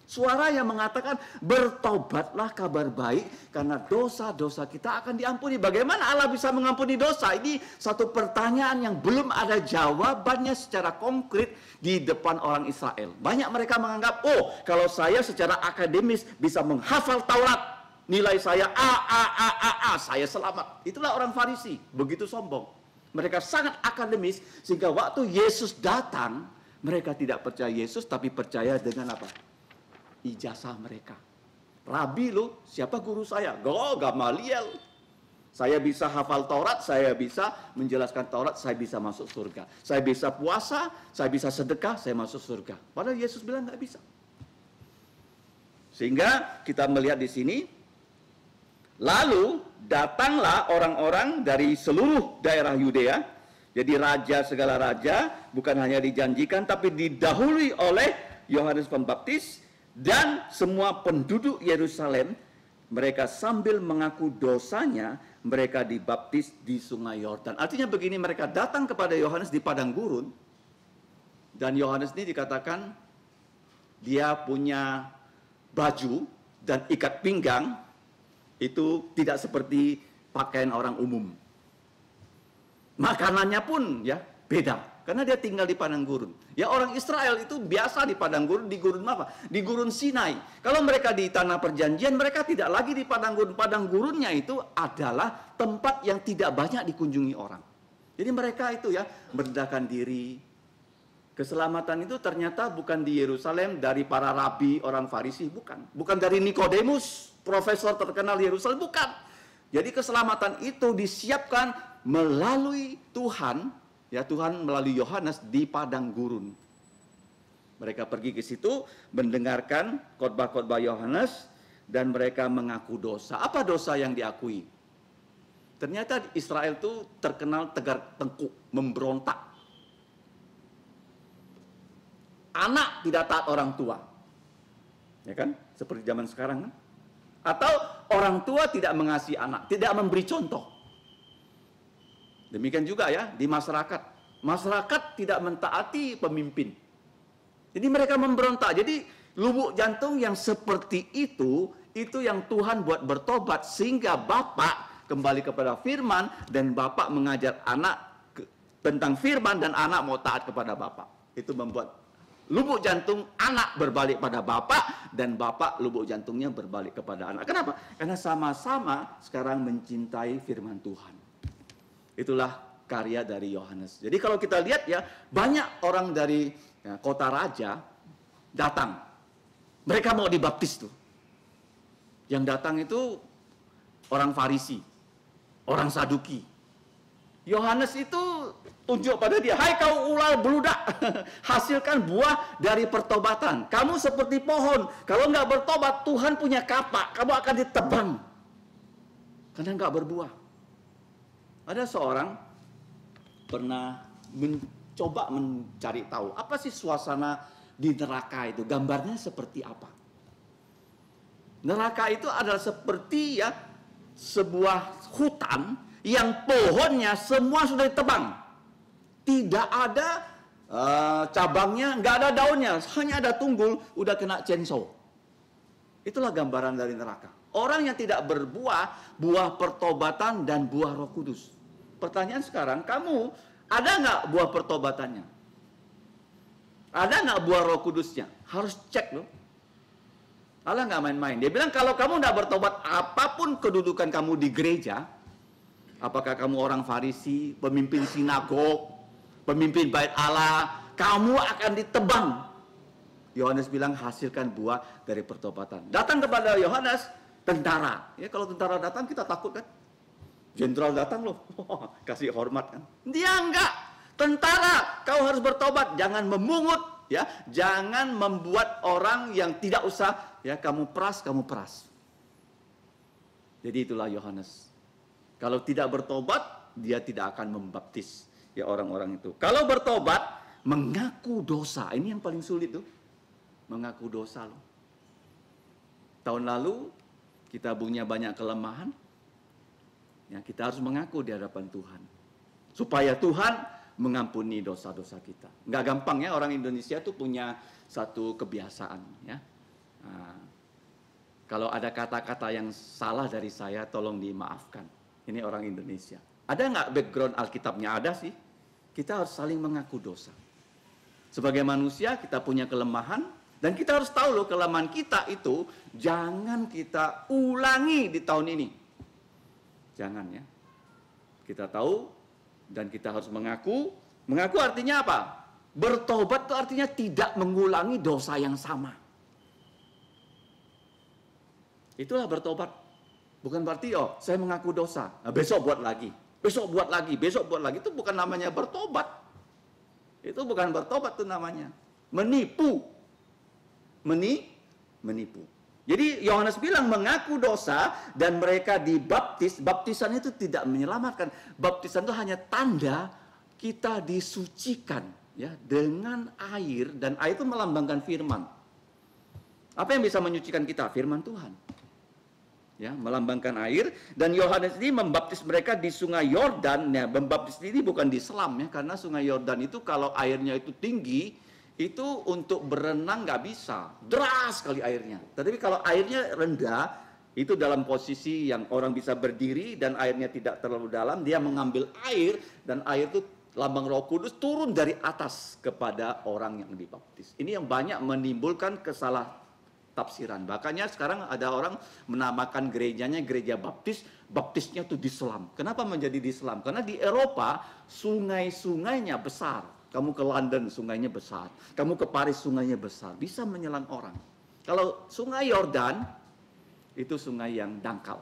Suara yang mengatakan bertobatlah, kabar baik, karena dosa-dosa kita akan diampuni. Bagaimana Allah bisa mengampuni dosa? Ini satu pertanyaan yang belum ada jawabannya secara konkret di depan orang Israel. Banyak mereka menganggap, oh kalau saya secara akademis bisa menghafal Taurat, nilai saya A, saya selamat. Itulah orang Farisi, begitu sombong. Mereka sangat akademis, sehingga waktu Yesus datang, mereka tidak percaya Yesus, tapi percaya dengan apa? Ijazah mereka. Rabi loh, siapa guru saya? Gamaliel. Saya bisa hafal Taurat, saya bisa menjelaskan Taurat, saya bisa masuk surga. Saya bisa puasa, saya bisa sedekah, saya masuk surga. Padahal Yesus bilang nggak bisa. Sehingga kita melihat di sini, lalu datanglah orang-orang dari seluruh daerah Yudea. Jadi raja, segala raja, bukan hanya dijanjikan, tapi didahului oleh Yohanes Pembaptis. Dan semua penduduk Yerusalem, mereka sambil mengaku dosanya, mereka dibaptis di sungai Yordan. Artinya begini, mereka datang kepada Yohanes di padang gurun. Dan Yohanes ini dikatakan, dia punya baju dan ikat pinggang, itu tidak seperti pakaian orang umum. Makanannya pun ya beda. Karena dia tinggal di padang gurun. Ya orang Israel itu biasa di padang gurun. Di gurun apa? Di gurun Sinai. Kalau mereka di tanah perjanjian, mereka tidak lagi di padang gurun. Padang gurunnya itu adalah tempat yang tidak banyak dikunjungi orang. Jadi mereka itu ya merendahkan diri. Keselamatan itu ternyata bukan di Yerusalem dari para rabi, orang Farisi, bukan. Bukan dari Nikodemus, profesor terkenal di Yerusalem, bukan. Jadi keselamatan itu disiapkan melalui Tuhan, ya Tuhan melalui Yohanes di padang gurun. Mereka pergi ke situ mendengarkan khotbah-khotbah Yohanes dan mereka mengaku dosa. Apa dosa yang diakui? Ternyata Israel itu terkenal tegar tengkuk, memberontak. Anak tidak taat orang tua. Ya kan? Seperti zaman sekarang kan? Atau orang tua tidak mengasihi anak, tidak memberi contoh. Demikian juga ya di masyarakat. Masyarakat tidak mentaati pemimpin. Jadi mereka memberontak. Jadi lubuk jantung yang seperti itu yang Tuhan buat bertobat sehingga Bapak kembali kepada firman dan Bapak mengajar anak tentang firman dan anak mau taat kepada Bapak. Itu membuat lubuk jantung anak berbalik pada bapak dan bapak lubuk jantungnya berbalik kepada anak. Kenapa? Karena sama-sama sekarang mencintai firman Tuhan. Itulah karya dari Yohanes. Jadi kalau kita lihat ya, banyak orang dari kota raja datang. Mereka mau dibaptis tuh. Yang datang itu orang Farisi, orang Saduki. Yohanes itu tunjuk pada dia, hai kau ular beludak, hasilkan buah dari pertobatan. Kamu seperti pohon, kalau nggak bertobat Tuhan punya kapak, kamu akan ditebang. Karena nggak berbuah. Ada seorang pernah mencoba mencari tahu, apa sih suasana di neraka itu, gambarnya seperti apa. Neraka itu adalah seperti ya sebuah hutan yang pohonnya semua sudah ditebang. Tidak ada cabangnya, nggak ada daunnya, hanya ada tunggul, udah kena chainsaw. Itulah gambaran dari neraka. Orang yang tidak berbuah, buah pertobatan dan buah Roh Kudus. Pertanyaan sekarang, kamu ada nggak buah pertobatannya? Ada nggak buah Roh Kudusnya? Harus cek loh. Allah nggak main-main. Dia bilang kalau kamu nggak bertobat, apapun kedudukan kamu di gereja, apakah kamu orang Farisi, pemimpin sinagog, pemimpin bait Allah, kamu akan ditebang. Yohanes bilang hasilkan buah dari pertobatan. Datang kepada Yohanes tentara. Ya kalau tentara datang kita takut kan? Jenderal datang loh, kasih hormat kan? Dia enggak. Tentara, kau harus bertobat, jangan memungut, ya, jangan membuat orang yang tidak usah, ya kamu peras. Jadi itulah Yohanes. Kalau tidak bertobat, dia tidak akan membaptis ya orang-orang itu. Kalau bertobat, mengaku dosa. Ini yang paling sulit tuh. Mengaku dosa loh. Tahun lalu kita punya banyak kelemahan. Ya, kita harus mengaku di hadapan Tuhan. Supaya Tuhan mengampuni dosa-dosa kita. Nggak gampang ya, orang Indonesia tuh punya satu kebiasaan ya. Nah, kalau ada kata-kata yang salah dari saya, tolong dimaafkan. Ini orang Indonesia. Ada nggak background Alkitabnya? Ada sih. Kita harus saling mengaku dosa. Sebagai manusia kita punya kelemahan. Dan kita harus tahu loh kelemahan kita itu jangan kita ulangi di tahun ini. Jangan ya. Kita tahu dan kita harus mengaku. Mengaku artinya apa? Bertobat itu artinya tidak mengulangi dosa yang sama. Itulah bertobat. Bukan berarti, oh saya mengaku dosa, nah, besok buat lagi. Itu bukan namanya bertobat. Itu bukan bertobat itu namanya. Menipu. Menipu. Jadi Yohanes bilang mengaku dosa dan mereka dibaptis. Baptisan itu tidak menyelamatkan. Baptisan itu hanya tanda kita disucikan ya dengan air, dan air itu melambangkan firman. Apa yang bisa menyucikan kita? Firman Tuhan. Ya, melambangkan air. Dan Yohanes ini membaptis mereka di sungai Yordan. Ya, membaptis ini bukan di selam ya, karena sungai Yordan itu kalau airnya itu tinggi, itu untuk berenang nggak bisa, deras sekali airnya. Tetapi kalau airnya rendah, itu dalam posisi yang orang bisa berdiri dan airnya tidak terlalu dalam, dia mengambil air dan air itu lambang Roh Kudus turun dari atas kepada orang yang dibaptis. Ini yang banyak menimbulkan kesalah tafsiran. Makanya sekarang ada orang menamakan gerejanya gereja baptis, baptisnya tuh di selam. Kenapa menjadi di selam? Karena di Eropa sungai-sungainya besar. Kamu ke London, sungainya besar. Kamu ke Paris, sungainya besar. Bisa menyelam orang. Kalau sungai Yordan, itu sungai yang dangkal.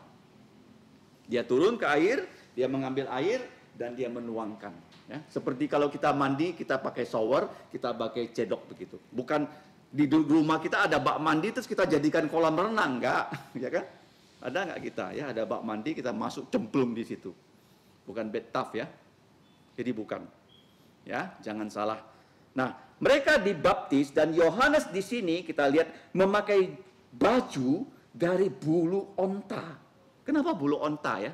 Dia turun ke air, dia mengambil air, dan dia menuangkan. Ya, seperti kalau kita mandi, kita pakai shower, kita pakai cedok begitu. Bukan di rumah kita ada bak mandi, terus kita jadikan kolam renang, enggak. Ya kan? Ada enggak kita? Ya, ada bak mandi, kita masuk cemplung di situ. Bukan bathtub ya. Jadi bukan. Ya, jangan salah. Nah, mereka dibaptis dan Yohanes di sini kita lihat memakai baju dari bulu onta. Kenapa bulu onta ya?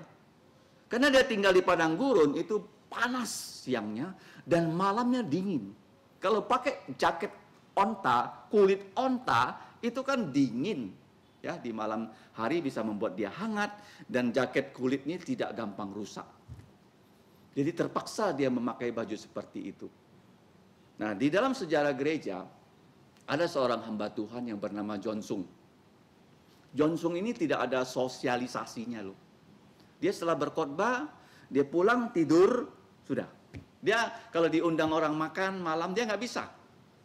Karena dia tinggal di padang gurun, itu panas siangnya dan malamnya dingin. Kalau pakai jaket onta, kulit onta itu kan dingin. Ya, di malam hari bisa membuat dia hangat dan jaket kulitnya tidak gampang rusak. Jadi terpaksa dia memakai baju seperti itu. Nah, di dalam sejarah gereja ada seorang hamba Tuhan yang bernama John Sung. John Sung ini tidak ada sosialisasinya loh. Dia setelah berkhotbah, dia pulang tidur, sudah. Dia kalau diundang orang makan malam dia nggak bisa.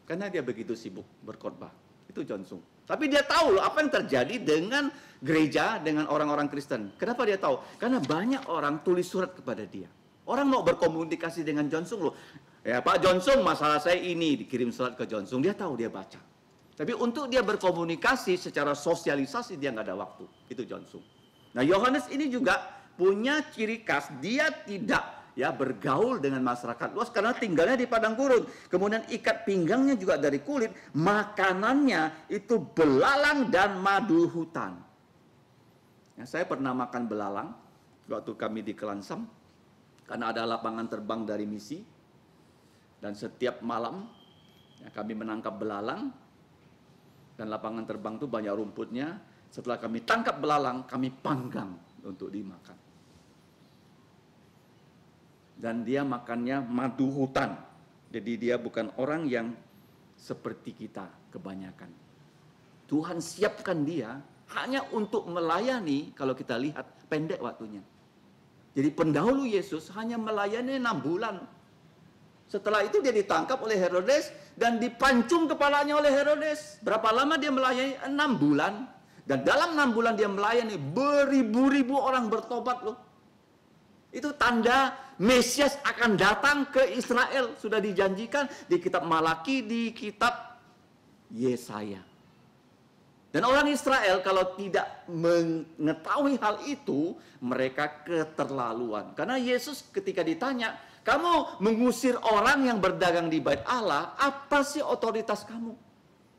Karena dia begitu sibuk berkhotbah. Itu John Sung. Tapi dia tahu loh apa yang terjadi dengan gereja, dengan orang-orang Kristen. Kenapa dia tahu? Karena banyak orang tulis surat kepada dia. Orang mau berkomunikasi dengan John Sung loh. Ya Pak John Sung, masalah saya ini, dikirim surat ke John Sung. Dia tahu, dia baca. Tapi untuk dia berkomunikasi secara sosialisasi dia nggak ada waktu. Itu John Sung. Nah Yohanes ini juga punya ciri khas, dia tidak ya bergaul dengan masyarakat luas karena tinggalnya di padang gurun. Kemudian ikat pinggangnya juga dari kulit, makanannya itu belalang dan madu hutan. Ya, saya pernah makan belalang waktu kami di Kelansam karena ada lapangan terbang dari misi dan setiap malam ya, kami menangkap belalang dan lapangan terbang itu banyak rumputnya. Setelah kami tangkap belalang, kami panggang untuk dimakan. Dan dia makannya madu hutan. Jadi dia bukan orang yang seperti kita kebanyakan. Tuhan siapkan dia hanya untuk melayani, kalau kita lihat pendek waktunya. Jadi pendahulu Yesus hanya melayani 6 bulan. Setelah itu dia ditangkap oleh Herodes dan dipancung kepalanya oleh Herodes. Berapa lama dia melayani? 6 bulan. Dan dalam 6 bulan dia melayani, beribu-ribu orang bertobat loh. Itu tanda Mesias akan datang ke Israel. Sudah dijanjikan di kitab Malaki, di kitab Yesaya. Dan orang Israel kalau tidak mengetahui hal itu, mereka keterlaluan. Karena Yesus ketika ditanya, kamu mengusir orang yang berdagang di bait Allah, apa sih otoritas kamu?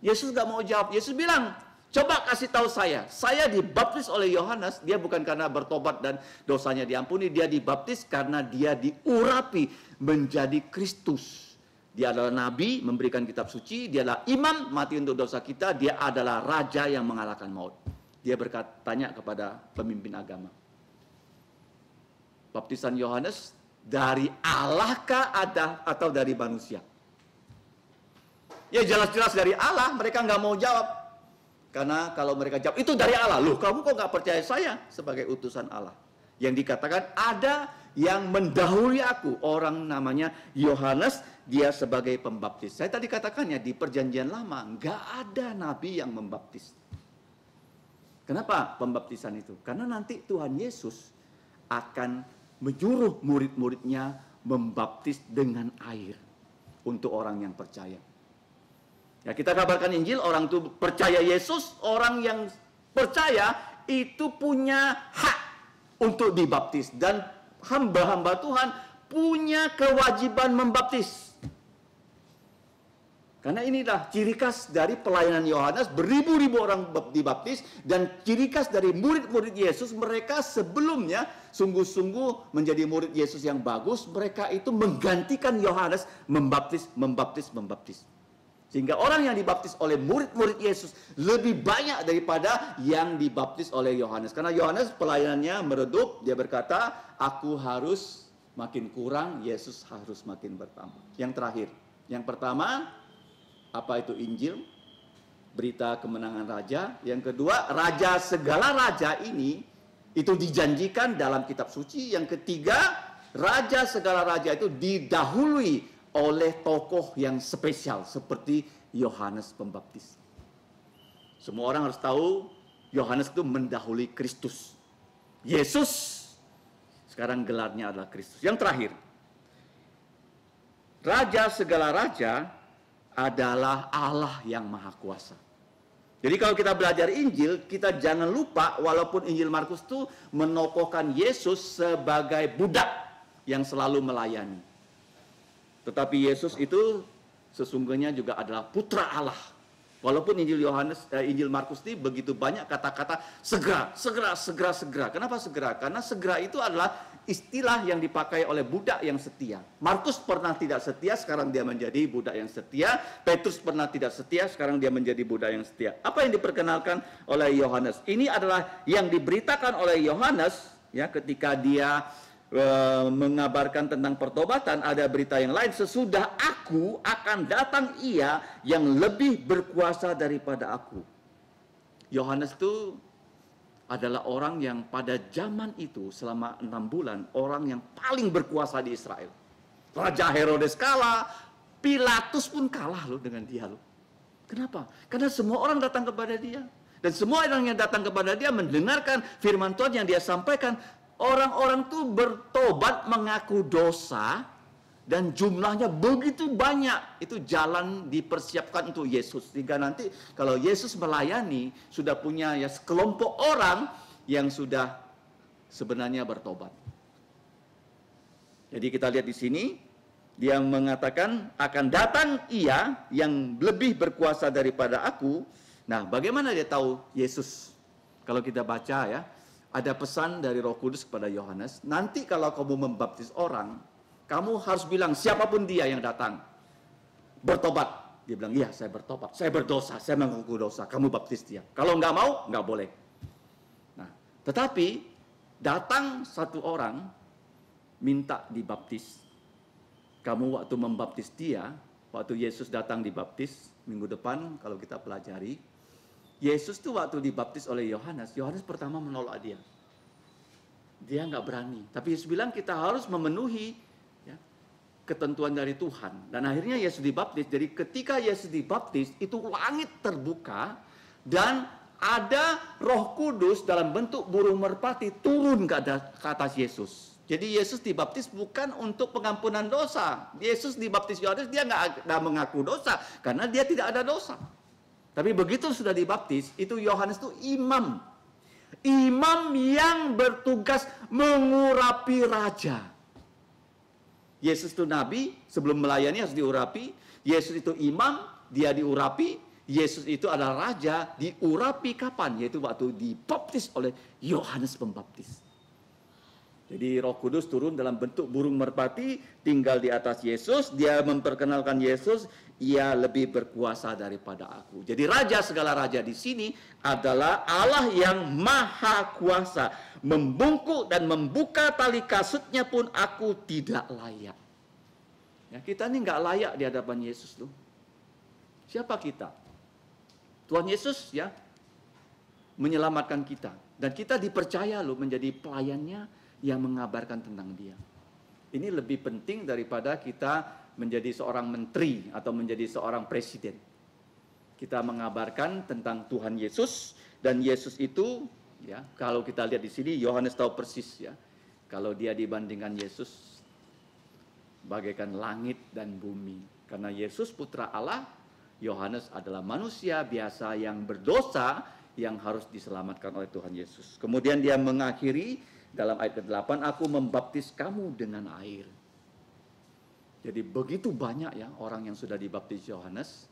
Yesus gak mau jawab. Yesus bilang, coba kasih tahu saya dibaptis oleh Yohanes, dia bukan karena bertobat dan dosanya diampuni, dia dibaptis karena dia diurapi menjadi Kristus. Dia adalah nabi, memberikan kitab suci, dia adalah imam, mati untuk dosa kita, dia adalah raja yang mengalahkan maut. Dia tanya kepada pemimpin agama. Baptisan Yohanes dari Allah kah ada atau dari manusia? Ya jelas-jelas dari Allah, mereka nggak mau jawab. Karena kalau mereka jawab, itu dari Allah. Loh, kamu kok gak percaya saya sebagai utusan Allah? Yang dikatakan ada yang mendahului aku. Orang namanya Yohanes, dia sebagai pembaptis. Saya tadi katakannya di perjanjian lama, gak ada nabi yang membaptis. Kenapa pembaptisan itu? Karena nanti Tuhan Yesus akan menyuruh murid-muridnya membaptis dengan air untuk orang yang percaya. Ya, kita kabarkan Injil, orang itu percaya Yesus, orang yang percaya itu punya hak untuk dibaptis. Dan hamba-hamba Tuhan punya kewajiban membaptis. Karena inilah ciri khas dari pelayanan Yohanes, beribu-ribu orang dibaptis. Dan ciri khas dari murid-murid Yesus, mereka sebelumnya sungguh-sungguh menjadi murid Yesus yang bagus. Mereka itu menggantikan Yohanes membaptis. Sehingga orang yang dibaptis oleh murid-murid Yesus lebih banyak daripada yang dibaptis oleh Yohanes. Karena Yohanes pelayanannya meredup, dia berkata, aku harus makin kurang, Yesus harus makin bertambah. Yang terakhir, yang pertama, apa itu Injil? Berita kemenangan raja. Yang kedua, raja segala raja ini, itu dijanjikan dalam kitab suci. Yang ketiga, raja segala raja itu didahului oleh tokoh yang spesial seperti Yohanes Pembaptis. Semua orang harus tahu Yohanes itu mendahului Kristus. Yesus sekarang gelarnya adalah Kristus. Yang terakhir, Raja segala raja adalah Allah yang Maha Kuasa. Jadi kalau kita belajar Injil, kita jangan lupa walaupun Injil Markus itu menokohkan Yesus sebagai budak yang selalu melayani. Tetapi Yesus itu sesungguhnya juga adalah putra Allah. Walaupun Injil Markus ini begitu banyak kata-kata segera. Kenapa segera? Karena segera itu adalah istilah yang dipakai oleh budak yang setia. Markus pernah tidak setia, sekarang dia menjadi budak yang setia. Petrus pernah tidak setia, sekarang dia menjadi budak yang setia. Apa yang diperkenalkan oleh Yohanes? Ini adalah yang diberitakan oleh Yohanes ya ketika dia mengabarkan tentang pertobatan. Ada berita yang lain, sesudah aku akan datang ia yang lebih berkuasa daripada aku. Yohanes itu adalah orang yang pada zaman itu selama 6 bulan orang yang paling berkuasa di Israel. Raja Herodes kalah, Pilatus pun kalah loh dengan dia loh. Kenapa? Karena semua orang datang kepada dia. Dan semua orang yang datang kepada dia mendengarkan firman Tuhan yang dia sampaikan. Orang-orang itu bertobat mengaku dosa dan jumlahnya begitu banyak. Itu jalan dipersiapkan untuk Yesus. Sehingga nanti kalau Yesus melayani sudah punya ya sekelompok orang yang sudah sebenarnya bertobat. Jadi kita lihat di sini dia mengatakan akan datang ia yang lebih berkuasa daripada aku. Nah, bagaimana dia tahu Yesus? Kalau kita baca ya, ada pesan dari Roh Kudus kepada Yohanes, nanti kalau kamu membaptis orang, kamu harus bilang siapapun dia yang datang, bertobat. Dia bilang, iya saya bertobat, saya berdosa, saya mengaku dosa, kamu baptis dia. Kalau nggak mau, nggak boleh. Nah, tetapi datang satu orang minta dibaptis. Kamu waktu membaptis dia, waktu Yesus datang dibaptis, minggu depan kalau kita pelajari, Yesus tuh waktu dibaptis oleh Yohanes, Yohanes pertama menolak dia. Dia nggak berani. Tapi Yesus bilang kita harus memenuhi ya, ketentuan dari Tuhan. Dan akhirnya Yesus dibaptis. Jadi ketika Yesus dibaptis, itu langit terbuka dan ada Roh Kudus dalam bentuk burung merpati turun ke atas Yesus. Jadi Yesus dibaptis bukan untuk pengampunan dosa. Yesus dibaptis Yohanes, dia nggak mengaku dosa karena dia tidak ada dosa. Tapi begitu sudah dibaptis, itu Yohanes itu imam. Imam yang bertugas mengurapi raja. Yesus itu nabi, sebelum melayani harus diurapi. Yesus itu imam, dia diurapi. Yesus itu adalah raja, diurapi kapan? Yaitu waktu dibaptis oleh Yohanes Pembaptis. Jadi Roh Kudus turun dalam bentuk burung merpati, tinggal di atas Yesus. Dia memperkenalkan Yesus, ia lebih berkuasa daripada aku. Jadi raja segala raja di sini adalah Allah yang maha kuasa. Membungkuk dan membuka tali kasutnya pun aku tidak layak. Ya, kita ini nggak layak di hadapan Yesus loh. Siapa kita? Tuhan Yesus ya menyelamatkan kita. Dan kita dipercaya loh menjadi pelayannya yang mengabarkan tentang dia. Ini lebih penting daripada kita menjadi seorang menteri atau menjadi seorang presiden. Kita mengabarkan tentang Tuhan Yesus, dan Yesus itu ya, kalau kita lihat di sini Yohanes tahu persis ya, kalau dia dibandingkan Yesus bagaikan langit dan bumi. Karena Yesus putra Allah, Yohanes adalah manusia biasa yang berdosa yang harus diselamatkan oleh Tuhan Yesus. Kemudian dia mengakhiri dalam ayat ke-8, aku membaptis kamu dengan air. Jadi begitu banyak ya orang yang sudah dibaptis Yohanes.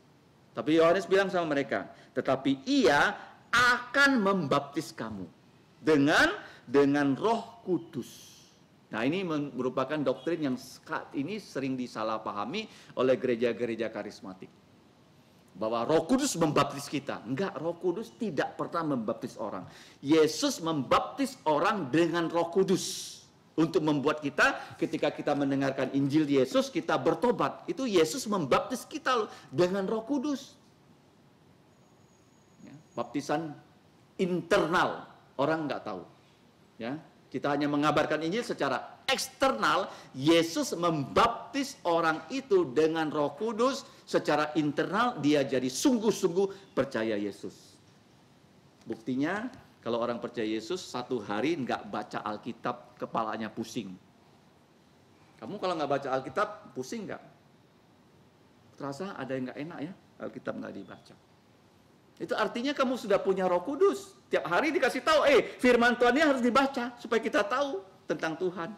Tapi Yohanes bilang sama mereka, tetapi ia akan membaptis kamu dengan Roh Kudus. Nah, ini merupakan doktrin yang saat ini sering disalahpahami oleh gereja-gereja karismatik. Bahwa Roh Kudus membaptis kita. Enggak, Roh Kudus tidak pernah membaptis orang. Yesus membaptis orang dengan Roh Kudus. Untuk membuat kita, ketika kita mendengarkan Injil Yesus, kita bertobat. Itu Yesus membaptis kita dengan Roh Kudus. Ya, baptisan internal, orang enggak tahu. Ya, kita hanya mengabarkan Injil secara eksternal, Yesus membaptis orang itu dengan Roh Kudus. Secara internal dia jadi sungguh-sungguh percaya Yesus. Buktinya kalau orang percaya Yesus 1 hari nggak baca Alkitab, kepalanya pusing. Kamu kalau nggak baca Alkitab pusing nggak? Terasa ada yang nggak enak ya, Alkitab nggak dibaca. Itu artinya kamu sudah punya Roh Kudus. Tiap hari dikasih tahu, firman Tuhan ini harus dibaca supaya kita tahu tentang Tuhan.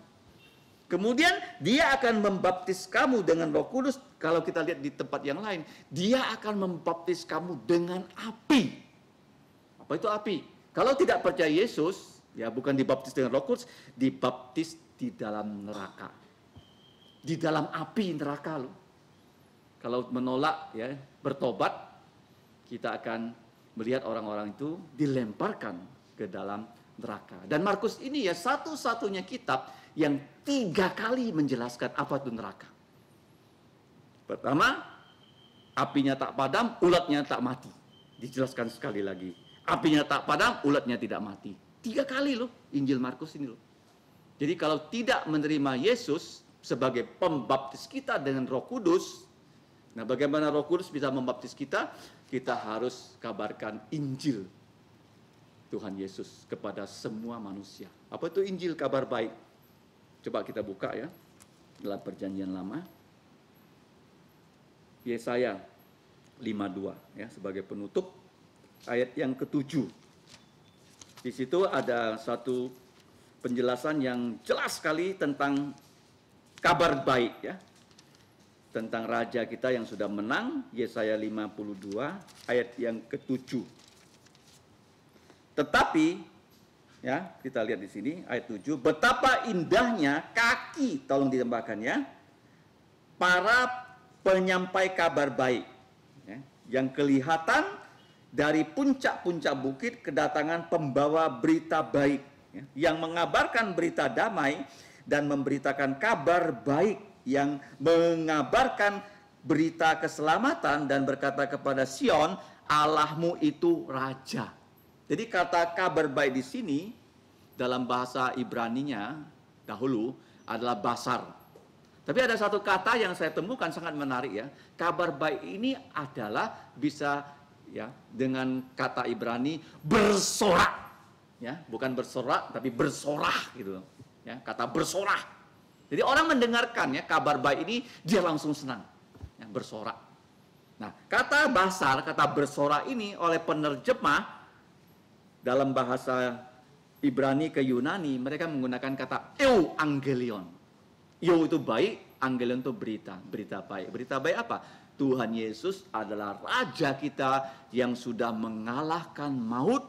Kemudian dia akan membaptis kamu dengan Roh Kudus. Kalau kita lihat di tempat yang lain, dia akan membaptis kamu dengan api. Apa itu api? Kalau tidak percaya Yesus, ya bukan dibaptis dengan Roh Kudus, dibaptis di dalam neraka. Di dalam api neraka loh. Kalau menolak ya, bertobat, kita akan melihat orang-orang itu dilemparkan ke dalam neraka. Dan Markus ini ya satu-satunya kitab yang 3 kali menjelaskan apa itu neraka. Pertama, apinya tak padam, ulatnya tak mati. Dijelaskan sekali lagi. Apinya tak padam, ulatnya tidak mati. 3 kali loh Injil Markus ini loh. Jadi kalau tidak menerima Yesus sebagai pembaptis kita dengan Roh Kudus, nah bagaimana Roh Kudus bisa membaptis kita? Kita harus kabarkan Injil Tuhan Yesus kepada semua manusia. Apa itu Injil, kabar baik? Coba kita buka ya, dalam Perjanjian Lama. Yesaya 52 ya, sebagai penutup, ayat yang ke-7. Di situ ada satu penjelasan yang jelas sekali tentang kabar baik ya. Tentang raja kita yang sudah menang, Yesaya 52 ayat yang ke-7. Tetapi ya, kita lihat di sini ayat 7, betapa indahnya kaki, tolong ditambahkan ya, para penyampai kabar baik ya, yang kelihatan dari puncak-puncak bukit kedatangan pembawa berita baik ya, yang mengabarkan berita damai dan memberitakan kabar baik, yang mengabarkan berita keselamatan dan berkata kepada Sion, Allahmu itu raja. Jadi kata kabar baik di sini dalam bahasa Ibraninya dahulu adalah basar. Tapi ada satu kata yang saya temukan sangat menarik ya. Kabar baik ini adalah bisa ya dengan kata Ibrani bersorak. Ya, bukan bersorak tapi bersorah gitu. Ya, kata bersorak. Jadi orang mendengarkan ya kabar baik ini dia langsung senang, ya, bersorak. Nah, kata basar, kata bersorak ini oleh penerjemah dalam bahasa Ibrani ke Yunani mereka menggunakan kata euangelion. Eu itu baik, angelion itu berita, berita baik. Berita baik apa? Tuhan Yesus adalah raja kita yang sudah mengalahkan maut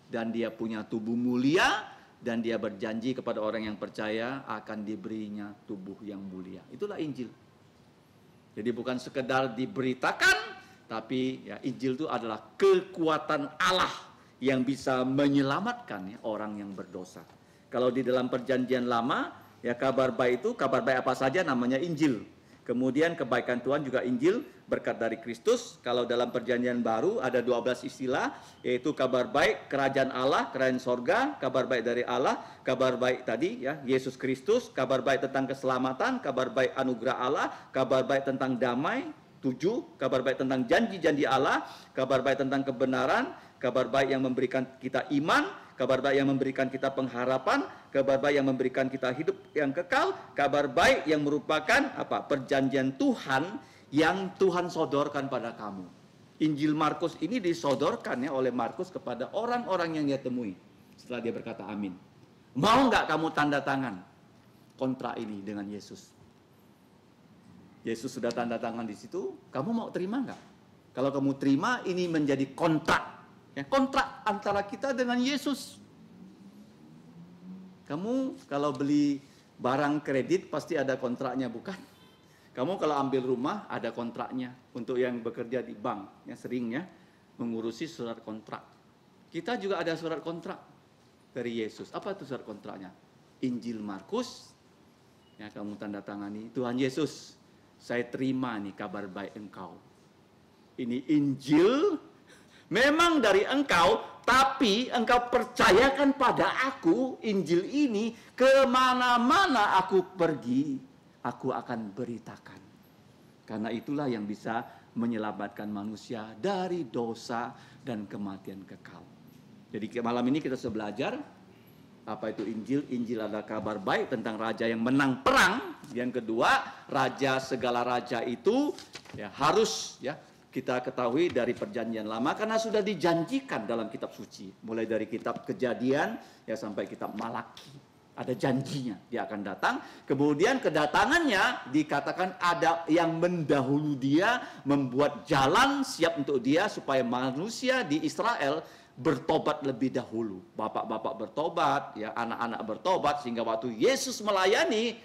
dan dia punya tubuh mulia. Dan dia berjanji kepada orang yang percaya akan diberinya tubuh yang mulia. Itulah Injil. Jadi bukan sekedar diberitakan, tapi ya Injil itu adalah kekuatan Allah yang bisa menyelamatkan ya, orang yang berdosa. Kalau di dalam Perjanjian Lama, ya kabar baik itu, kabar baik apa saja namanya Injil. Kemudian kebaikan Tuhan juga Injil, berkat dari Kristus. Kalau dalam Perjanjian Baru ada 12 istilah, yaitu kabar baik kerajaan Allah, kerajaan sorga, kabar baik dari Allah, kabar baik tadi ya Yesus Kristus, kabar baik tentang keselamatan, kabar baik anugerah Allah, kabar baik tentang damai, 7, kabar baik tentang janji-janji Allah, kabar baik tentang kebenaran, kabar baik yang memberikan kita iman, kabar baik yang memberikan kita pengharapan, kabar baik yang memberikan kita hidup yang kekal, kabar baik yang merupakan apa? Perjanjian Tuhan yang Tuhan sodorkan pada kamu. Injil Markus ini disodorkan ya oleh Markus kepada orang-orang yang dia temui setelah dia berkata amin. Mau nggak kamu tanda tangan kontrak ini dengan Yesus? Yesus sudah tanda tangan di situ, kamu mau terima nggak? Kalau kamu terima, ini menjadi kontrak. Ya, kontrak antara kita dengan Yesus. Kamu kalau beli barang kredit pasti ada kontraknya, bukan? Kamu kalau ambil rumah ada kontraknya. Untuk yang bekerja di bank, ya seringnya mengurusi surat kontrak. Kita juga ada surat kontrak dari Yesus. Apa itu surat kontraknya? Injil Markus. Ya, kamu tanda tangani, Tuhan Yesus, saya terima nih kabar baik Engkau. Ini Injil memang dari Engkau, Tapi engkau percayakan pada aku Injil ini, kemana-mana aku pergi, aku akan beritakan. Karena itulah yang bisa menyelamatkan manusia dari dosa dan kematian kekal. Jadi malam ini kita sudah belajar apa itu Injil. Injil adalah kabar baik tentang raja yang menang perang. Yang kedua, raja segala raja itu ya harus ya kita ketahui dari perjanjian lama karena sudah dijanjikan dalam kitab suci. Mulai dari kitab Kejadian ya sampai kitab Malaki. Ada janjinya dia akan datang. Kemudian kedatangannya dikatakan ada yang mendahulu dia, membuat jalan siap untuk dia supaya manusia di Israel bertobat lebih dahulu. Bapak-bapak bertobat, ya anak-anak bertobat sehingga waktu Yesus melayani,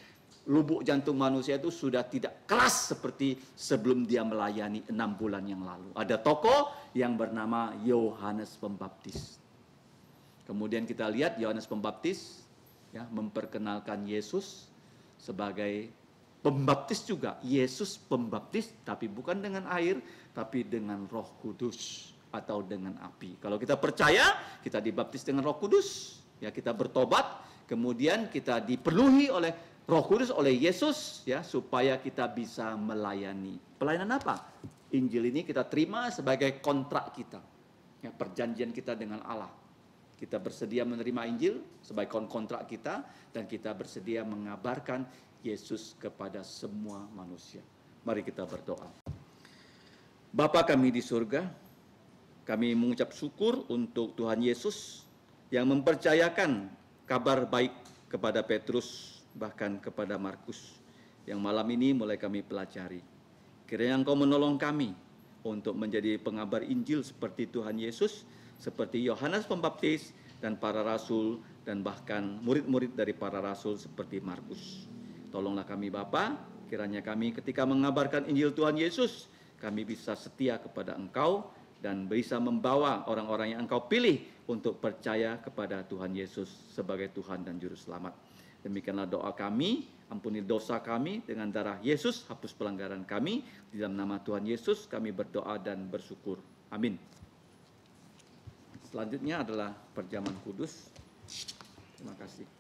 lubuk jantung manusia itu sudah tidak keras seperti sebelum dia melayani 6 bulan yang lalu. Ada tokoh yang bernama Yohanes Pembaptis. Kemudian kita lihat Yohanes Pembaptis ya memperkenalkan Yesus sebagai pembaptis juga. Yesus pembaptis tapi bukan dengan air tapi dengan Roh Kudus atau dengan api. Kalau kita percaya, kita dibaptis dengan Roh Kudus, ya kita bertobat, kemudian kita dipenuhi oleh Roh Kudus oleh Yesus ya supaya kita bisa melayani. Pelayanan apa? Injil ini kita terima sebagai kontrak kita. Ya, perjanjian kita dengan Allah. Kita bersedia menerima Injil sebagai kontrak kita dan kita bersedia mengabarkan Yesus kepada semua manusia. Mari kita berdoa. Bapa kami di surga, kami mengucap syukur untuk Tuhan Yesus yang mempercayakan kabar baik kepada Petrus bahkan kepada Markus yang malam ini mulai kami pelajari. Kiranya Engkau menolong kami untuk menjadi pengabar Injil seperti Tuhan Yesus, seperti Yohanes Pembaptis dan para rasul dan bahkan murid-murid dari para rasul seperti Markus. Tolonglah kami Bapa, kiranya kami ketika mengabarkan Injil Tuhan Yesus, kami bisa setia kepada Engkau dan bisa membawa orang-orang yang Engkau pilih untuk percaya kepada Tuhan Yesus sebagai Tuhan dan Juru Selamat. Demikianlah doa kami, ampuni dosa kami dengan darah Yesus, hapus pelanggaran kami. Di dalam nama Tuhan Yesus kami berdoa dan bersyukur. Amin. Selanjutnya adalah perjamuan kudus. Terima kasih.